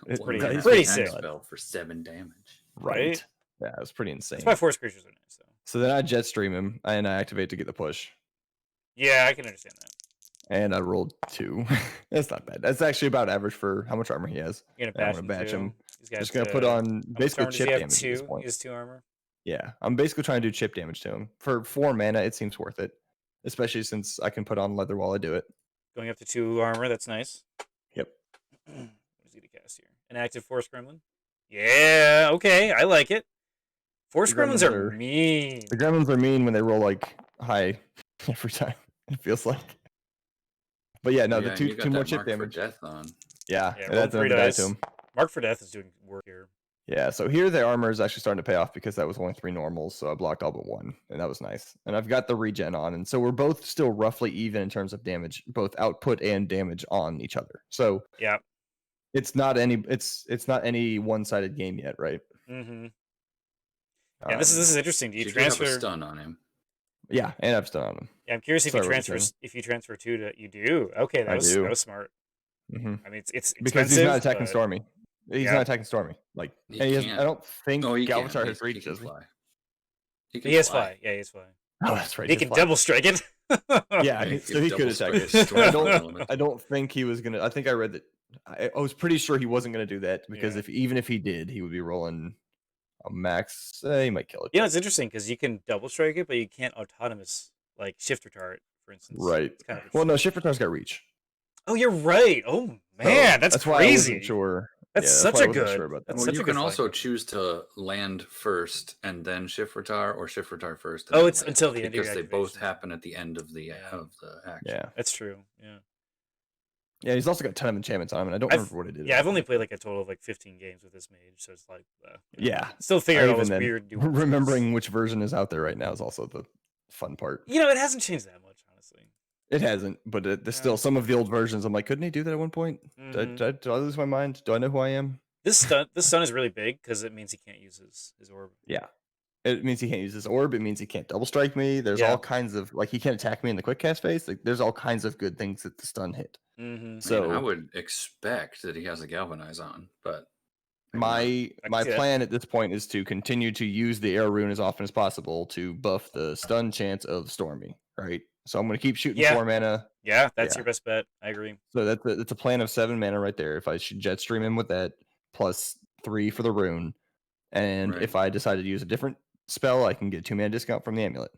pretty- One pretty attack sick. spell for 7 damage. right. Yeah, it was pretty insane. That's why force creatures are nice, though. So then I jet stream him and I activate to get the push, Yeah, I can understand that. and I rolled 2. That's not bad. That's actually about average for how much armor he has. You're Yeah, I'm gonna gonna batch batch him. him. He's got, Just gonna put on how much basically armor does chip he have? damage at this 2. point. He has 2 armor. Yeah, I'm basically trying to do chip damage to him. For 4 mana, it seems worth it, especially since I can put on leather while I do it. Going up to 2 armor. That's nice. Yep. What is he to cast here? An active force gremlin. Yeah. Okay. I like it. Force The gremlins gremlins are are- mean. The gremlins are mean when they roll like high every time. It feels like. But yeah, no, Yeah, the and two you got two more that chip mark for damage. death on. Yeah, Yeah, and roll that's 3 another die dice. to him. Mark for Death is doing work here. Yeah, so here the armor is actually starting to pay off because that was only 3 normals, so I blocked all but 1, and that was nice. And I've got the regen on, and so we're both still roughly even in terms of damage, both output and damage on each other. So Yeah. it's not any one-sided game yet, right? Mm-hmm. Yeah, this is interesting. Do you You do have a transfer? stun on him. Yeah, and I've stun on him. Yeah, I'm curious if Sorry, you what were you transfer. saying? If you transfer 2 to, you do. Okay, I do. that was smart. Hmm I mean, it's Because he's not expensive, attacking but- Stormy. He's Yeah. not attacking Stormy. Like, He and he has, can't. I don't think Oh, he can. Galvatar has He reach, can does he? fly. He has fly. Yeah, he has fly. Oh, that's right. He does can fly. double strike it. Yeah, He so could he could double attack strike it. strike I don't. element. I don't think he was gonna. I think I read that. I was pretty sure he wasn't gonna do that because Yeah. even if he did, he would be rolling a max. He might kill it. Yeah, it's interesting because you can double strike it, but you can't autonomous like shift retard, for instance. Right. It's kind of Well, interesting. no, Shift Retar's got reach. Oh, you're right. Oh So man, that's why I crazy. wasn't sure. That's Yeah, such why I a wasn't good. sure about that. That's Well, such you a good can also flying. choose to land first and then shift retar, or shift retar first. Oh, then it's land, until the end of your because they both activation. happen at the end of the Yeah. action. Yeah, That's true. Yeah. yeah. He's also got a ton of enchantments on him, and I don't I've- remember what it is. Yeah, I've only played like a total of like 15 games with this mage, so it's like Yeah, still figuring out all even those then, weird nuances. remembering which version is out there right now is also the fun part. You know, it hasn't changed that much, honestly. It hasn't, but there's Yeah. still some of the old versions. I'm like, couldn't he do that at one point? Mhm. Did I lose my mind? Do I know who I am? This stun is really big because it means he can't use his orb. Yeah. It means he can't use his orb. It means he can't double strike me. There's Yeah. all kinds of he can't attack me in the quick cast phase. Like there's all kinds of good things that the stun hit. Mm-hmm. So I would expect that he has a galvanize on, but maybe my can my see that. plan at this point is to continue to use the air rune as often as possible to buff the stun chance of Stormy. Right. So I'm going to keep shooting Yeah. 4 mana. Yeah, that's Yeah. your best bet. I agree. So that's a plan of 7 mana right there. If I should jet stream him with that, plus 3 for the rune, and Right. if I decide to use a different spell, I can get 2 mana discount from the amulet.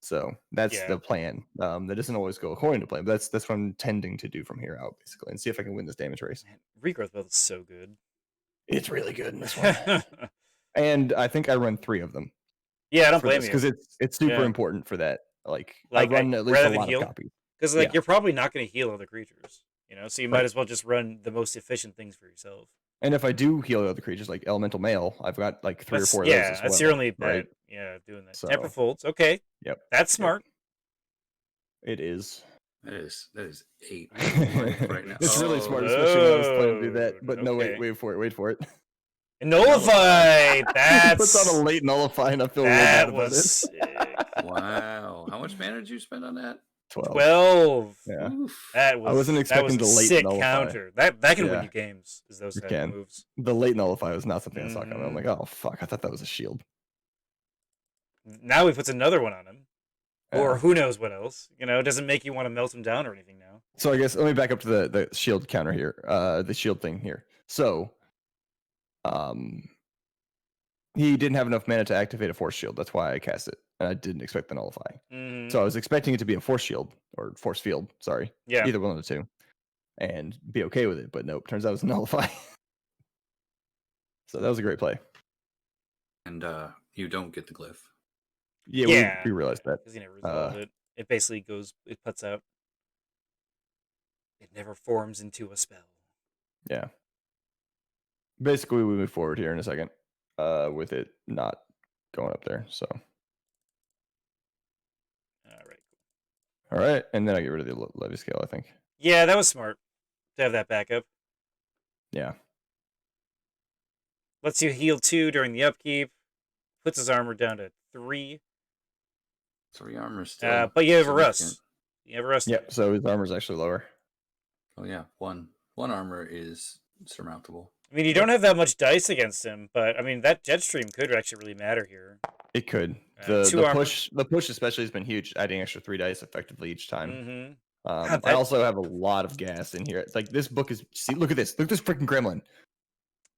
So that's Yeah. the plan. That doesn't always go according to plan, but that's what I'm tending to do from here out, basically, and see if I can win this damage race. Man, regrowth build is so good. It's really good in this one, and I think I run 3 of them Yeah, I don't blame you. because it's super Yeah. important for that. Like Like, I run at least rather a than lot heal? of copies. Because like yeah. you're probably not going to heal other creatures, so you might Right. as well just run the most efficient things for yourself. And if I do heal other creatures like Elemental Mail, I've got like 3 or 4 of those as that's well, your only bet. right? Yeah, doing that. So- Temper folds. Okay. Yep. That's smart. It is. that is 8 It's right now. really Oh, smart, especially when I was planning to do Oh, that. But no, okay. wait for it. And nullify. He That's puts on a late nullify, and I feel real bad that about was it. sick. Wow. How much mana did you spend on that? 12. 12. Yeah. Oof. That was. wasn't expecting that was the a late sick nullify. counter. That can win Yeah. you games. Is those It type can. of moves. The late nullify was not something I saw coming. I'm Mhm. like, oh fuck, I thought that was a shield. Now he puts another one on him, or Yeah. who knows what else. It doesn't make you want to melt him down or anything now. So I guess let me back up to the shield counter here. The shield thing here. So, he didn't have enough mana to activate a force shield. That's why I cast it, and I didn't expect the nullify. Mhm. So I was expecting it to be a force shield or force field. Sorry, Yeah. either one of the two, and be okay with it. But nope, turns out it was a nullify. So that was a great play. And you don't get the glyph. Yeah, Yeah. we realized that. Because he never resolved it. It basically goes. It puts out. It never forms into a spell. Yeah. Basically, we move forward here in a second. with it not going up there. So All right. all right, and then I get rid of the levy scale. I think. Yeah, that was smart to have that backup. Yeah. Lets you heal 2 during the upkeep. Puts his armor down to 3. 3 armor still. But you have a significant. rust. You have a rust. Yep. So his armor's actually lower. Oh yeah, one armor is surmountable. I mean, you don't have that much dice against him, but I mean that Jetstream could actually really matter here. It could. 2 The armor. push especially has been huge, adding extra 3 dice effectively each time. Mm-hmm. I that- also have a lot of gas in here. Like this book is. See, look at this. Look at this freaking gremlin.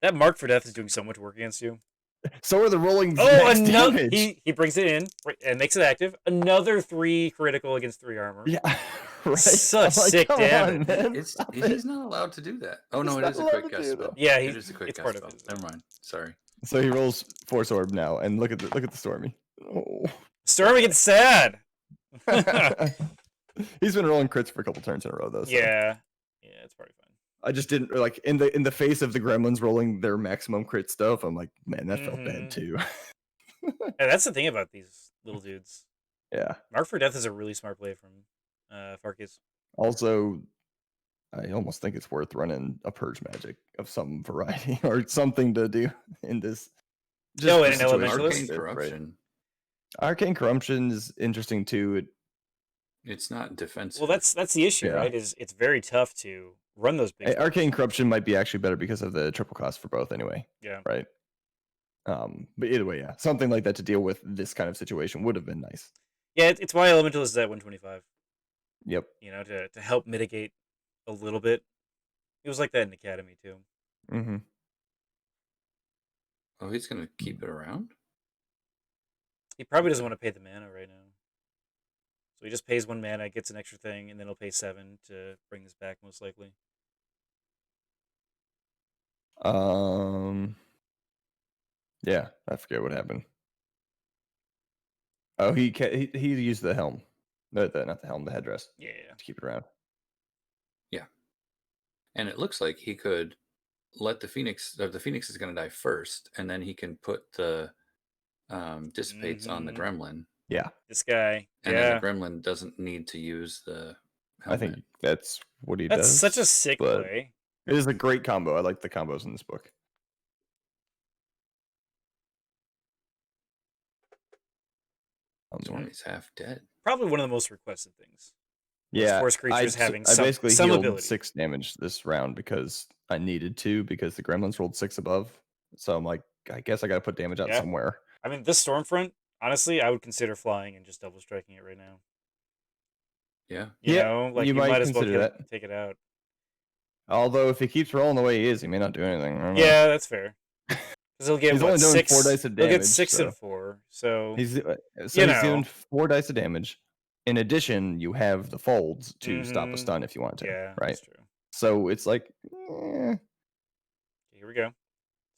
That Mark for Death is doing so much work against you. So are the rolling. Oh, max another damage. he brings it in and makes it active. Another 3 critical against 3 armor. Yeah, right. Such I'm like, sick come damage. on, man. He's not allowed to do that. Oh no, He's it not is a allowed quick to cast do spell. that. Yeah, it is a quick it's cast part of spell. it. Never mind. Sorry. So he rolls Force Orb now, and look at the Stormy. Oh. Stormy gets sad. He's been rolling crits for a couple turns in a row though. So. Yeah, it's probably fine. I just didn't like in the face of the gremlins rolling their maximum crit stuff. I'm like, man, that felt Mhm. bad too. And that's the thing about these little dudes. Yeah. Mark for Death is a really smart play from Farkas. Also, I almost think it's worth running a purge magic of some variety or something to do in this. Oh, for and an situations elementalist? like Arcane this, right? corruption. Arcane corruption is interesting too. It's not defensive. Well, that's the issue, Yeah. right? Is it's very tough to run those big. Arcane corruption might be actually better because of the triple cost for both anyway. Yeah. Right. But either way, yeah, something like that to deal with this kind of situation would have been nice. Yeah, it's why Elemental is at 125. Yep. You know, to help mitigate a little bit. It was like that in Academy too. Mm-hmm. Oh, he's gonna keep it around? He probably doesn't want to pay the mana right now. So he just pays 1 mana, gets an extra thing, and then he'll pay 7 to bring this back most likely. Yeah, I forget what happened. Oh, he used the helm. No, not the helm, the headdress Yeah. to keep it around. And it looks like he could let the Phoenix is gonna die first, and then he can put the dissipates on the Mhm. gremlin. Yeah, This guy. And yeah. then the gremlin doesn't need to use the helmet. I think that's what he That's does. such a sick but play. It is a great combo. I like the combos in this book. Stormy's half dead. Probably one of the most requested things. Yeah, force creatures having I some- basically some healed ability. 6 damage this round because I needed to because the gremlins rolled 6 above. So I'm like, I guess I got to put damage out Yeah. somewhere. I mean, this Stormfront, honestly, I would consider flying and just double striking it right now. Yeah. You Yeah, know, like you you might might as well consider that. take it out. Although if he keeps rolling the way he is, he may not do anything. I don't know. Yeah, that's fair. Because he'll get He's what, only doing 6. 4 dice of He'll damage. get 6 so. and 4. So He's You he's know. doing 4 dice of damage. In addition, you have the folds to stop a Mhm. stun if you want to. yeah, right. that's true. So it's like Here we go.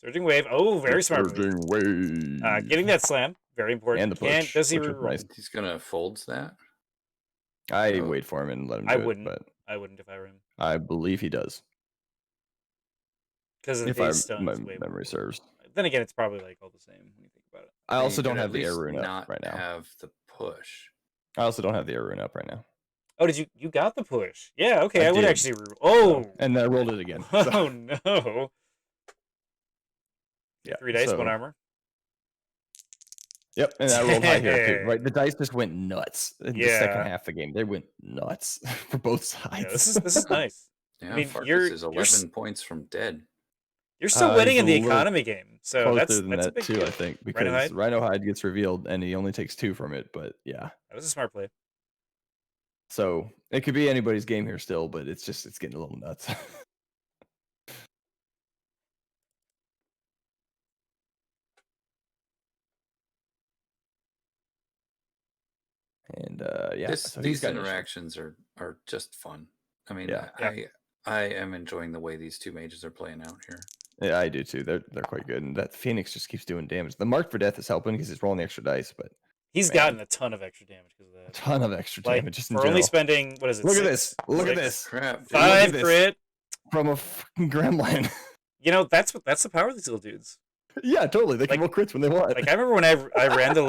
Surging wave. Oh, very smart. move. surging wave. Getting that slam, very important. And the push, Does he which was reroll? nice. He's gonna folds that. I Oh. wait for him and let him. I do it, wouldn't. but I wouldn't if I were him. I believe he does. Because of the If base stun. my is way more memory important. serves. Then again, it's probably like all the same when you think about it. I also You don't could have at the air least rune up not right now. have the push. I also don't have the air rune up right now. Oh, did you got the push? Yeah, okay, I I would did. actually Oh, And then I rolled it again. oh So, no. yeah, 3 dice, 1 so- armor. Yep, and I rolled high here too. Dang. Right, the dice just went nuts in the second Yeah. half of the game. They went nuts for both sides. Yeah, this is nice. Yeah, mean, Farkas you're- is you're 11 points from dead. You're still He's winning a in the little economy game, so closer that's than a that big too, deal. I think, Rhino because Hide? Rhino Hide gets revealed and he only takes 2 from it. But yeah, That was a smart play. so it could be anybody's game here still, but it's getting a little nuts. And yeah, so he's These got an issue. interactions are just fun. I mean, Yeah. I am enjoying the way these two mages are playing out here. Yeah, I do too. They're quite good, and that Phoenix just keeps doing damage. The Mark for Death is helping because he's rolling the extra dice, but He's Man. gotten a ton of extra damage because of a that. ton of extra Like, damage just in for general. only spending, what is it? Look at 6? this! Look at 6? this! Crap. Look at 5 this. crit. From a fucking gremlin. You know, that's the power of these little dudes. Yeah, totally. They can Like- roll crits when they want. Like I remember when I ran the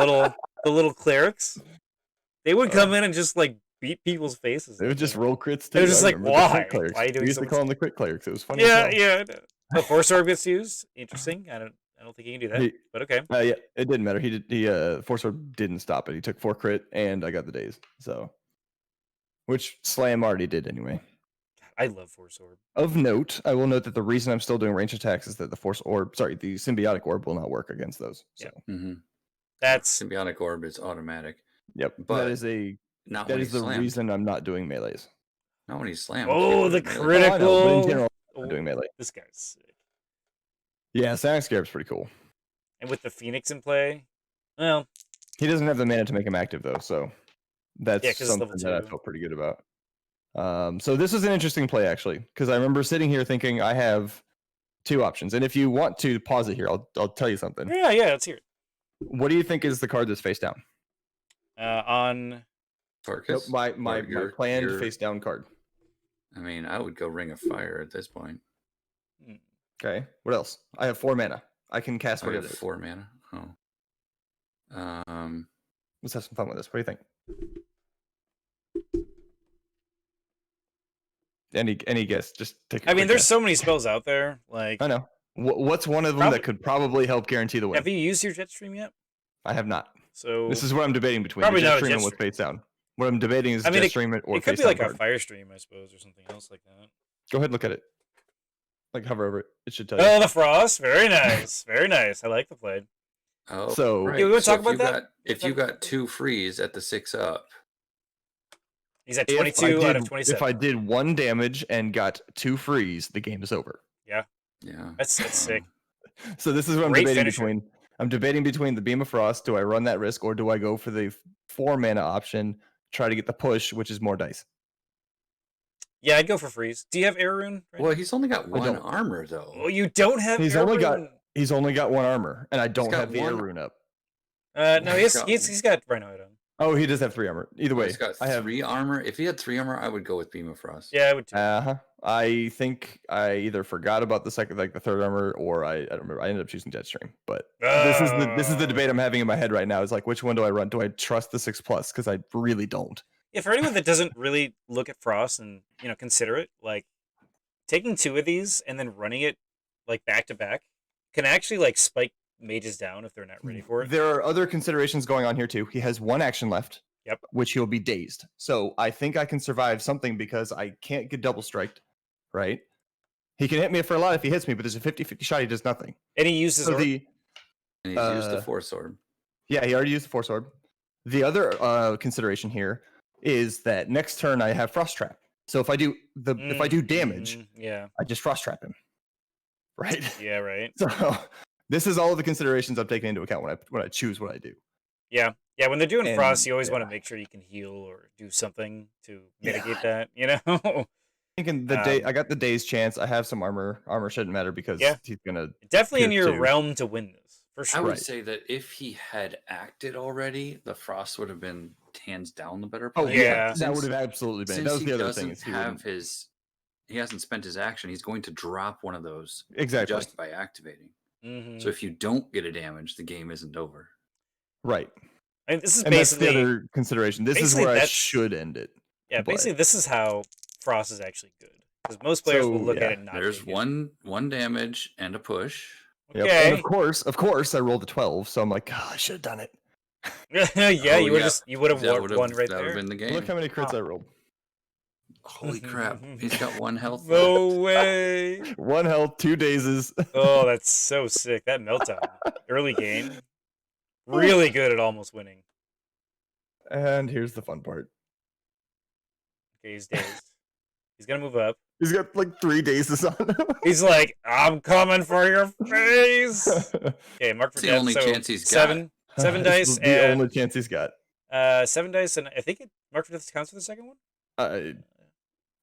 little clerics, they would come in and just like beat people's faces. They would just roll crits too. It was just I like, remember the why? crit clerics. Why are you doing We used so to much- call them the crit clerics. It was funny. as Yeah, hell. yeah. I know. The force orb gets used. Interesting. I don't think you can do that. He- But okay. Yeah, it didn't matter. He Force Orb didn't stop it. He took 4 crit, and I got the days. So, which Slam already did anyway. I love force orb. Of note, I will note that the reason I'm still doing range attacks is that the the symbiotic orb will not work against those. So, Yeah. That's Symbiotic orb is automatic. yep, But that is Not that when is he's the slammed. reason I'm not doing melees. Not when he's slammed. Oh, the Melee. Oh, I know, but in critical. general, I'm Oh, doing melee. this guy's sick. Yeah, Sonic Scarab's pretty cool. And with the Phoenix in play, well, He doesn't have the mana to make him active though, so that's 'cause it's something level that I 2. felt pretty good about. So this is an interesting play actually, because I remember sitting here thinking I have 2 options, and if you want to pause it here, I'll tell you something. yeah, let's hear it. What do you think is the card that's face down? On Tarkus. My your- planned your- face down card. I mean, I would go Ring of Fire at this point. Okay. What else? I have 4 mana. I can cast I have whatever. 4 mana. Oh. Let's have some fun with this. What do you think? Any guess? Just take. I mean, there's so many spells out there. Like, I know. What's one of them Probably- that could probably help guarantee the win? have you used your Jetstream yet? I have not. So This is what I'm debating between Probably the not a Jetstream and what's Jetstream. face down. What I'm debating is I mean, Jetstream or it could face be down like a card. Firestream, I suppose, or something else like that. Go ahead and look at it. Like hover over it. It should tell you. Oh, the Frost. Very nice. Very nice. I like the play. Oh, So- right. Yeah, we wanna So talk if about you that? got- if you got 2 freeze at the 6 up, He's at If I 22 out of did- 27. If I did 1 damage and got 2 freeze, the game is over. yeah, That's sick. So this is what I'm Great debating finisher. between. I'm debating between the Beam of Frost. Do I run that risk, or do I go for the 4 mana option, try to get the push, which is more dice? Yeah, I'd go for freeze. Do you have Air Rune? Right Well, now? he's only got 1 don't. armor though. Oh, you don't have. He's Air only got- Rune? He's only got 1 armor, and I don't got have the air one- rune up. No, He's he's got Rhino on. Oh, he does have 3 armor. Either way, He's got I have. 3 armor. If he had 3 armor, I would go with Beam of Frost. Yeah, I would too. I think I either forgot about the 3rd armor, or I don't remember. I ended up choosing Jetstream, but this is the debate I'm having in my head right now. Is like, which one do I run? Do I trust the 6+? Because I really don't. Yeah, for anyone that doesn't really look at Frost and consider it, like taking 2 of these and then running it like back to back can actually like spike mages down if they're not ready for it. There are other considerations going on here too. He has 1 action left. Yep. Which he'll be dazed. So I think I can survive something because I can't get double striked, right? He can hit me for a lot if he hits me, but there's a 50-50 shot. He does nothing. And he uses So or- the And he's used the Uh, Force Orb. yeah, he already used the Force Orb. The other consideration here is that next turn I have Frost Trap. So if I do damage, yeah, I just Frost Trap him, right? yeah, right. So this is all of the considerations I'm taking into account when I choose what I do. Yeah, when they're doing And, Frost, you always want yeah. to make sure you can heal or do something to Yeah. mitigate that. You know, Thinking I got the day's chance. I have some armor. Armor shouldn't matter because Yeah. he's gonna. definitely in Tier your 2. realm to win this for I sure. would Right. say that if he had acted already, the Frost would have been hands down the better Oh play. yeah. yeah, that Since- would have absolutely been. Since That was he the other doesn't thing. Is he have wouldn't- he hasn't spent his action, he's going to drop one of those exactly just by activating. Mhm. So if you don't get a damage, the game isn't over. right. I mean, this is And that's the basically other consideration. This is basically where I that's- should end it. yeah. play. Basically, this is how Frost is actually good because most players will So, look yeah, at it and not. There's take it. one damage and a push. Yep. Okay. And of course, I rolled a 12, so I'm like, God, I should have done it. yeah, Oh, you would yeah. you would have That would've- won right that would've there. been the game. Look how many crits I rolled. Holy crap! He's got 1 health. No left. way. 1 health, 2 dazes. Oh, that's so sick. That meltdown early game, really good at almost winning. And here's the fun part. Okay, he's dazed. He's gonna move up. He's got like 3 dazes on him. He's like, I'm coming for your face. Okay, mark for It's the death. only So chance he's got. seven It's dice the and only chance he's got. 7 dice, and I think it mark for death counts for the second one.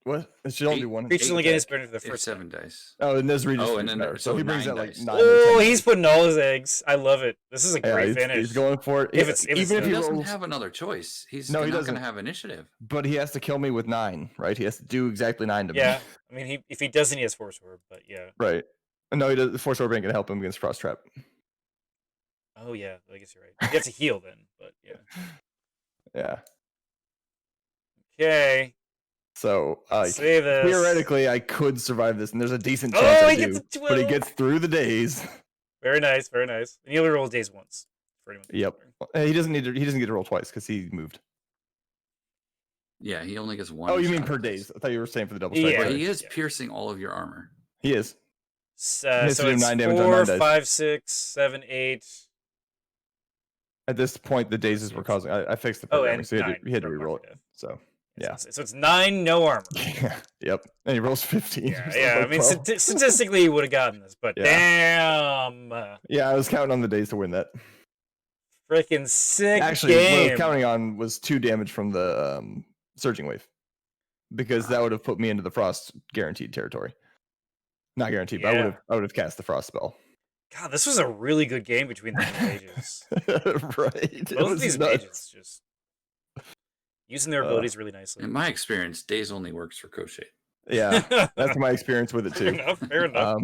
What? It should only Eight- do one. Creatures Eight only gain dice. for the It's first. 7 dice. Oh, and there's and redistribution. then there, so so he brings 9 out like dice. 9 or 10 Oh, he's dice. putting all his eggs. I love it. This is a Yeah, great he's, finish. he's going for it. If Yeah, it's- if even it's- if He he doesn't rolls, have another choice. He's No, he not going doesn't. to have initiative. but he has to kill me with 9, right? He has to do exactly 9 to me. Yeah, I mean, if he doesn't, he has Force Orb, but yeah. Right. No, he does. The Force Orb ain't gonna help him against Frost Trap. Oh yeah, I guess you're right. You have to heal then, but yeah. Yeah. Okay. So Say this. theoretically, I could survive this, and there's a decent chance Oh, I he do. gets a But he 12. gets through the days. Very nice, very nice. And he only rolls days once. For anyone who's Yep. wondering. He doesn't need to. He doesn't get to roll twice because he moved. Yeah, he only gets one. Oh, you mean shot per at this. days? I thought you were saying for the double Yeah. strike. But Right. he is Yeah. piercing all of your armor. He is. So Hits him it's 9 damage on 4, 9 dice. 5, 6, 7, 8. At this point, the dazes were causing. I fixed the programming, and so he 9 had to from re-roll it. Mark of Death. So Yes, yeah. So it's 9, no armor. Yep. And he rolls 15. Yeah, so yeah. like I mean, 12. statistically, he would have gotten this, but damn, Yeah, I was counting on the days to win that. freaking sick Actually, what I game. was counting on was 2 damage from the surging wave, because that would have put me into the frost guaranteed territory. Not guaranteed, but I would have cast the frost spell. God, this was a really good game between the two mages. Right. Both of these mages just using their abilities really nicely. In my experience, days only works for Crochet. Yeah, that's my experience with it too. Fair enough.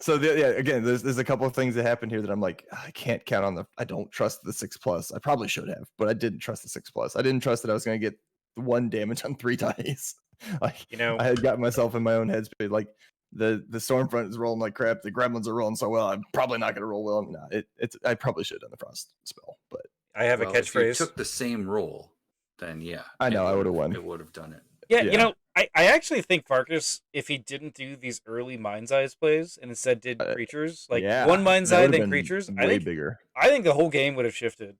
So again, there's a couple of things that happened here that I'm like, I can't count on I don't trust the 6+. I probably should have, but I didn't trust the 6+. I didn't trust that I was going to get 1 damage on 3 dice. Like, I had gotten myself in my own headspace. Like the Stormfront is rolling like crap. The Gremlins are rolling so well. I'm probably not going to roll well. No, I probably should have done the frost spell, but I have a catchphrase. If you took the same roll, then yeah, I know I would have won. It would have done it. Yeah, you know, I actually think Farkas, if he didn't do these early Mind's Eyes plays and instead did creatures, like one Mind's Eye then creatures, way bigger. I think the whole game would have shifted.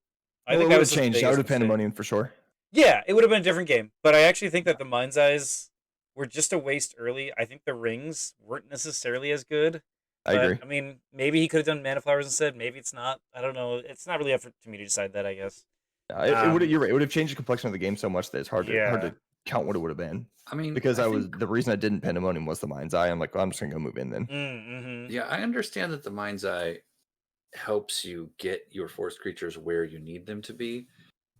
I think I would have changed. I would have Pandemonium for sure. Yeah, it would have been a different game. But I actually think that the Mind's Eyes were just a waste early. I think the rings weren't necessarily as good. I agree. I mean, maybe he could have done Mana Flowers instead. Maybe it's not. I don't know. It's not really up to me to decide that, I guess. You're right. It would have changed the complexion of the game so much that it's hard to count what it would have been. I mean, because the reason I didn't Pandemonium was the Mind's Eye. I'm like, well, I'm just gonna go move in then. Mm-hmm. Yeah, I understand that the Mind's Eye helps you get your force creatures where you need them to be,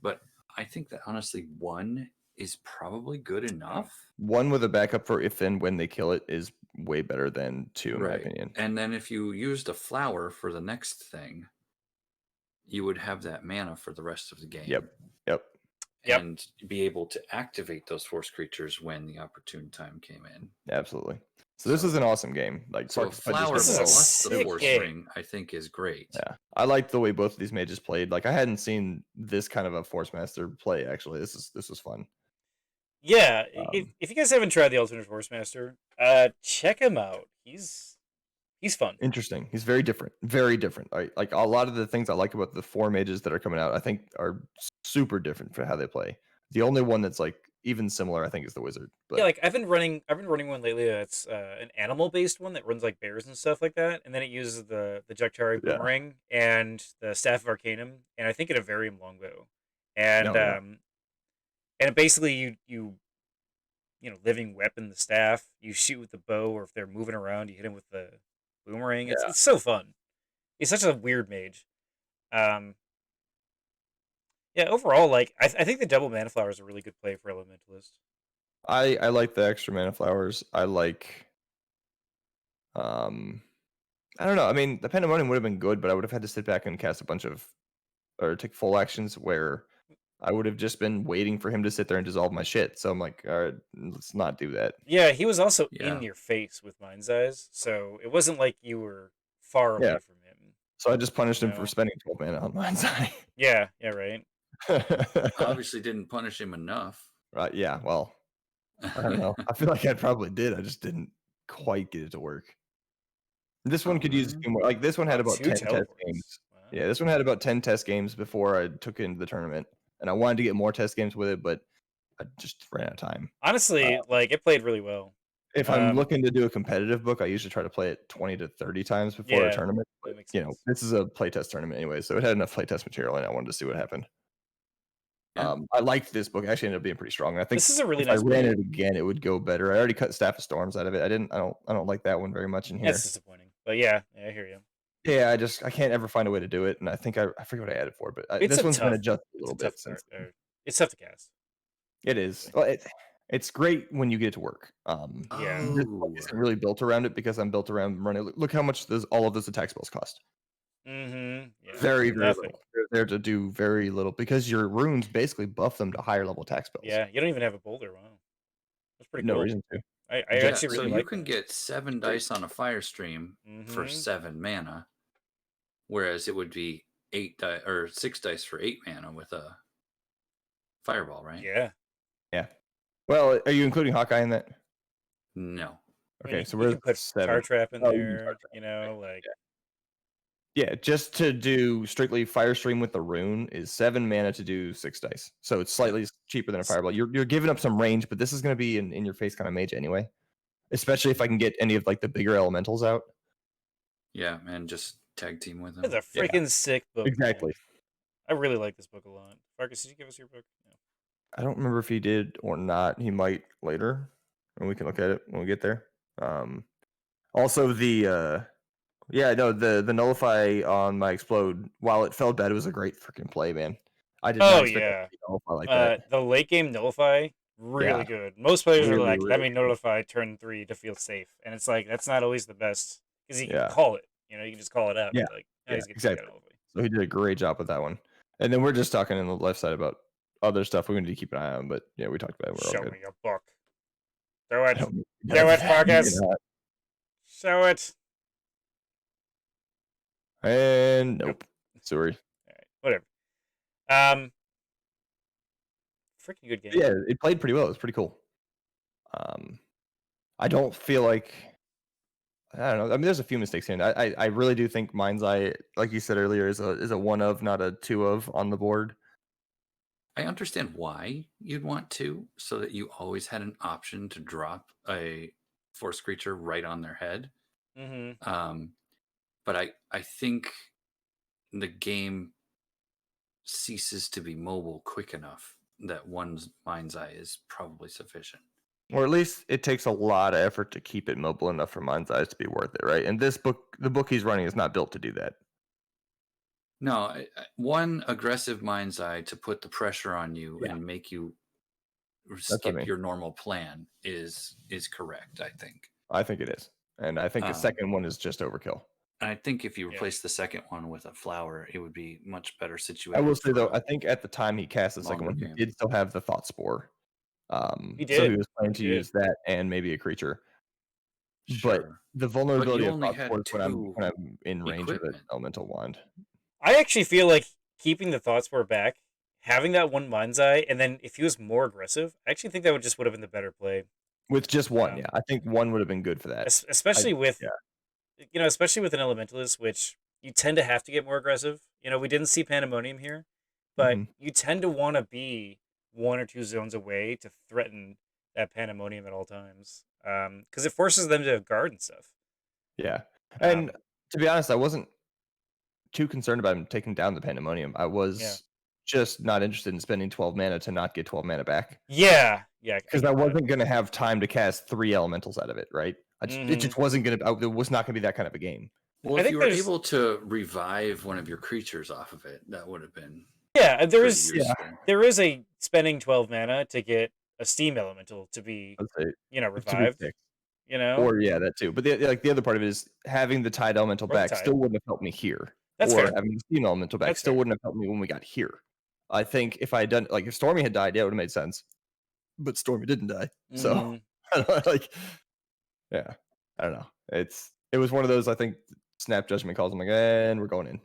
but I think that honestly 1 is probably good enough. 1 with a backup for if and when they kill it is way better than 2, in my opinion. And then if you used a flower for the next thing, you would have that mana for the rest of the game. Yep. And be able to activate those force creatures when the opportune time came in. Absolutely. So this is an awesome game. Like, so flower plus the force ring, I think, is great. Yeah, I liked the way both of these mages played. Like, I hadn't seen this kind of a Force Master play. Actually, this was fun. Yeah, if you guys haven't tried the Alternate Force Master, check him out. He's fun. Interesting. He's very different. Very different. Like a lot of the things I like about the 4 mages that are coming out, I think are super different for how they play. The only one that's like even similar, I think, is the Wizard. But yeah, like I've been running one lately that's an animal based one that runs like bears and stuff like that, and then it uses the Jaktari Boomerang and the Staff of Arcanum, and I think a Varium Longbow, and and basically you living weapon the staff, you shoot with the bow, or if they're moving around, you hit them with the boomerang. It's so fun. He's such a weird mage. Yeah, overall, like I think the double Mana Flower is a really good play for Elementalist. I like the extra Mana Flowers. I like, I don't know. I mean, the Pandemonium would have been good, but I would have had to sit back and cast a bunch of, or take full actions where I would have just been waiting for him to sit there and dissolve my shit. So I'm like, all right, let's not do that. Yeah, he was also in your face with Mind's Eyes, so it wasn't like you were far away from him. So I just punished him for spending 12 mana on Mind's Eye. Yeah, right. Obviously didn't punish him enough. Right, yeah, well, I don't know. I feel like I probably did. I just didn't quite get it to work. This one could use a few more. Like, this one had about 10 test games. Wow. Yeah, this one had about 10 test games before I took it into the tournament. And I wanted to get more test games with it, but I just ran out of time. Honestly, like, it played really well. If I'm looking to do a competitive book, I usually try to play it 20 to 30 times before a tournament. But, this is a playtest tournament anyway, so it had enough playtest material, and I wanted to see what happened. Yeah. I liked this book. It actually ended up being pretty strong. I think this is a really if nice I ran it again, it would go better. I already cut Staff of Storms out of it. I don't like that one very much in here. That's disappointing. But yeah, I hear you. Yeah, I can't ever find a way to do it, and I think I forget what I added for it, but this one's been adjusted a little bit since. It's tough to cast. It is. Well, It's great when you get it to work. Yeah. This book Oh, isn't really built around it because I'm built around running. Look how much all of those attack spells cost. Mm-hmm. Yeah. Very, very Nothing. little. They're there to do very little because your runes basically buff them to higher level attack spells. Yeah. You don't even have a boulder. Wow. That's pretty No cool. reason to. I Yeah, actually so really you like can that. get 7 dice on a fire stream for Mm-hmm. 7 mana, whereas it would be 6 dice for 8 mana with a fireball, right? Yeah. Yeah. Well, are you including Hawkeye in that? No. I mean, Okay, so you we're can put seven. Tar Trap in Oh, you can there, Tar Trap, you know, like Yeah, just to do strictly fire stream with the rune is 7 mana to do 6 dice. So it's slightly cheaper than a fireball. You're giving up some range, but this is going to be in your face kind of mage anyway. Especially if I can get any of like the bigger elementals out. Yeah, and just tag team with it's them. a freaking sick book. man. Exactly. I really like this book a lot. Farkas, did you give us your book? No. I don't remember if he did or not. He might later, and we can look at it when we get there. Also the the nullify on my explode. While it felt bad, it was a great freaking play, man. I did not Oh expect yeah. it to be nullify like that. The late game nullify, really Yeah. good. Most players are Really, like, let really me good. nullify turn 3 to feel safe. And it's like that's not always the best. Because you can Yeah. call it. You know, you can just call it out. Yeah, Be like, yeah, he's gonna exactly. nullify. So he did a great job with that one. And then we're just talking on the left side about other stuff we need to keep an eye on. But yeah, we talked about it. We're all Show good. me your book. Show I it. don't Show it, you Farkas. know, Show it. And nope. Sorry. Alright, whatever. Freaking good game. Yeah, it played pretty well. It was pretty cool. I don't feel like I don't know. I mean, there's a few mistakes in it. I really do think Mind's Eye, like you said earlier, is a one of, not a two of on the board. I understand why you'd want to, so that you always had an option to drop a force creature right on their head. Mm-hmm. But I think the game ceases to be mobile quick enough that one's mind's eye is probably sufficient. Or at least it takes a lot of effort to keep it mobile enough for Mind's Eyes to be worth it, right? And this book, the book he's running, is not built to do that. No, one aggressive mind's eye to put the pressure on you Yeah. and make you what I skip mean. your normal plan is correct, I think. I think it is. And I think the second one is just overkill. And I think if you Yeah. replace the second one with a flower, it would be much better I situated. will say for though, a I think at the time he cast the second longer one, he game. did still have the Thought Spore. He So he did. was planning to He did. use that and maybe a creature. But Sure. the vulnerability of only Thought had Spore is when two I'm in range of an equipment. elemental wand. I actually feel like keeping the Thought Spore back, having that one mind's eye, and then if he was more aggressive, I actually think that would have been the better play. With just one, Um, yeah. I think one would have been good for that. Especially with yeah. Especially with an elementalist, which you tend to have to get more aggressive. We didn't see Pandemonium here, but Mhm. you tend to want to be 1 or 2 zones away to threaten that Pandemonium at all times. Because it forces them to guard and stuff. Yeah. And to be honest, I wasn't too concerned about him taking down the Pandemonium. I was just not interested in spending 12 mana to not get 12 mana back. Yeah. Because I wasn't going to have time to cast 3 elementals out of it, right? It just wasn't going to, it was not going to be that kind of a game. Well, I if think you were there's- able to revive one of your creatures off of it, that would have been Yeah, there pretty is useful. there is a spending 12 mana to get a steam elemental to be Let's say, revived. to be fixed. Or Or yeah, that too. But the other part of it is having the Tide Elemental the back Tide. still wouldn't have helped me here. That's or fair. having the Steam Elemental back That's still fair. wouldn't have helped me when we got here. I think if I had done if Stormy had died, yeah, it would have made sense. But Stormy didn't die. So yeah. I don't know. It was one of those, I think, snap judgment calls. I'm like, and we're going in.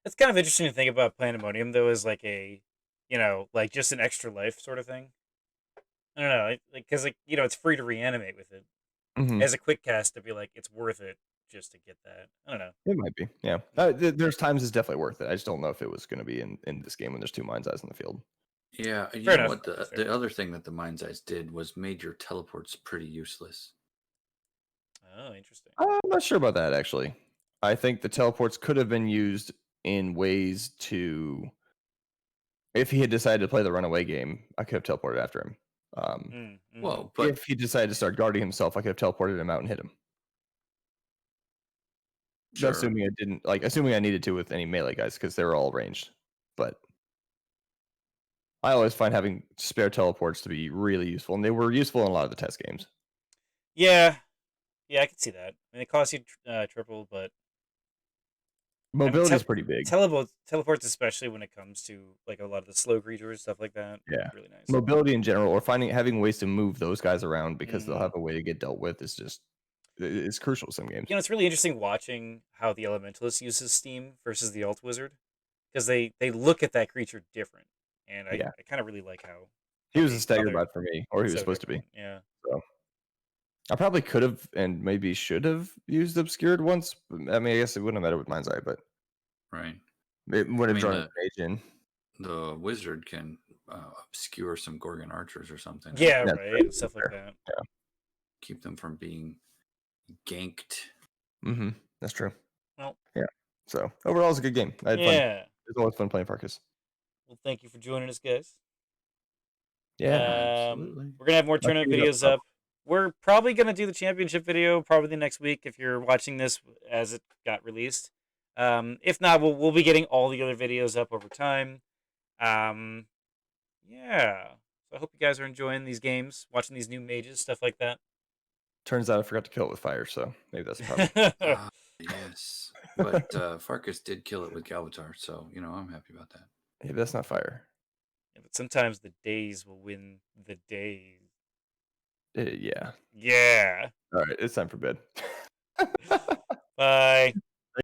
It's kind of interesting to think about Pandemonium though as like a, like just an extra life sort of thing. I don't know, because it's free to reanimate with it as a quick cast to be like it's worth it just to get that. I don't know. It might be, yeah. There's times it's definitely worth it. I just don't know if it was going to be in this game when there's 2 Mind's Eyes in the field. Yeah, you Fair know enough. what the other thing that the mind's eyes did was made your teleports pretty useless. Oh, interesting. I'm not sure about that actually. I think the teleports could have been used in ways to. If he had decided to play the runaway game, I could have teleported after him. Well, but if he decided to start guarding himself, I could have teleported him out and hit him. sure. Assuming I didn't, assuming I needed to with any melee guys because they were all ranged. But I always find having spare teleports to be really useful, and they were useful in a lot of the test games. Yeah, I can see that. I mean, it costs you triple, but Mobility is pretty big. teleports, especially when it comes to like a lot of the slow creatures, stuff like that. Yeah. Really nice. Mobility in general, or having ways to move those guys around because they'll Mhm. have a way to get dealt with is just it's crucial to some games. You know, it's really interesting watching how the Elementalist uses Steam versus the Alt Wizard, because they look at that creature different, and I Yeah. kind of really like how He was a how stagger they're bot for me, or he was so supposed to be. different. Yeah. So I probably could have and maybe should have used obscured once. I mean, I guess it wouldn't have mattered with Mind's Eye, but Right. it would have mean, drawn a mage in. The wizard can obscure some Gorgon archers or something. Yeah, That's right, fair, and stuff like fair. that. Keep them from being ganked. Mm-hmm. That's true. Well, Yeah. So overall, it's a good game. I had fun. yeah. It's always fun playing Farkas. Well, thank you for joining us, guys. Yeah. Absolutely. We're gonna have more I'll tournament check it out. videos up. We're probably gonna do the championship video probably the next week if you're watching this as it got released. If not, we'll be getting all the other videos up over time. Yeah. So I hope you guys are enjoying these games, watching these new mages, stuff like that. Turns out I forgot to kill it with fire, so maybe that's the problem. Yes. But Farkas did kill it with Galvatar, so I'm happy about that. Maybe that's not fire. Yeah, but sometimes the days will win the days. Yeah. Yeah. All right. It's time for bed. Bye.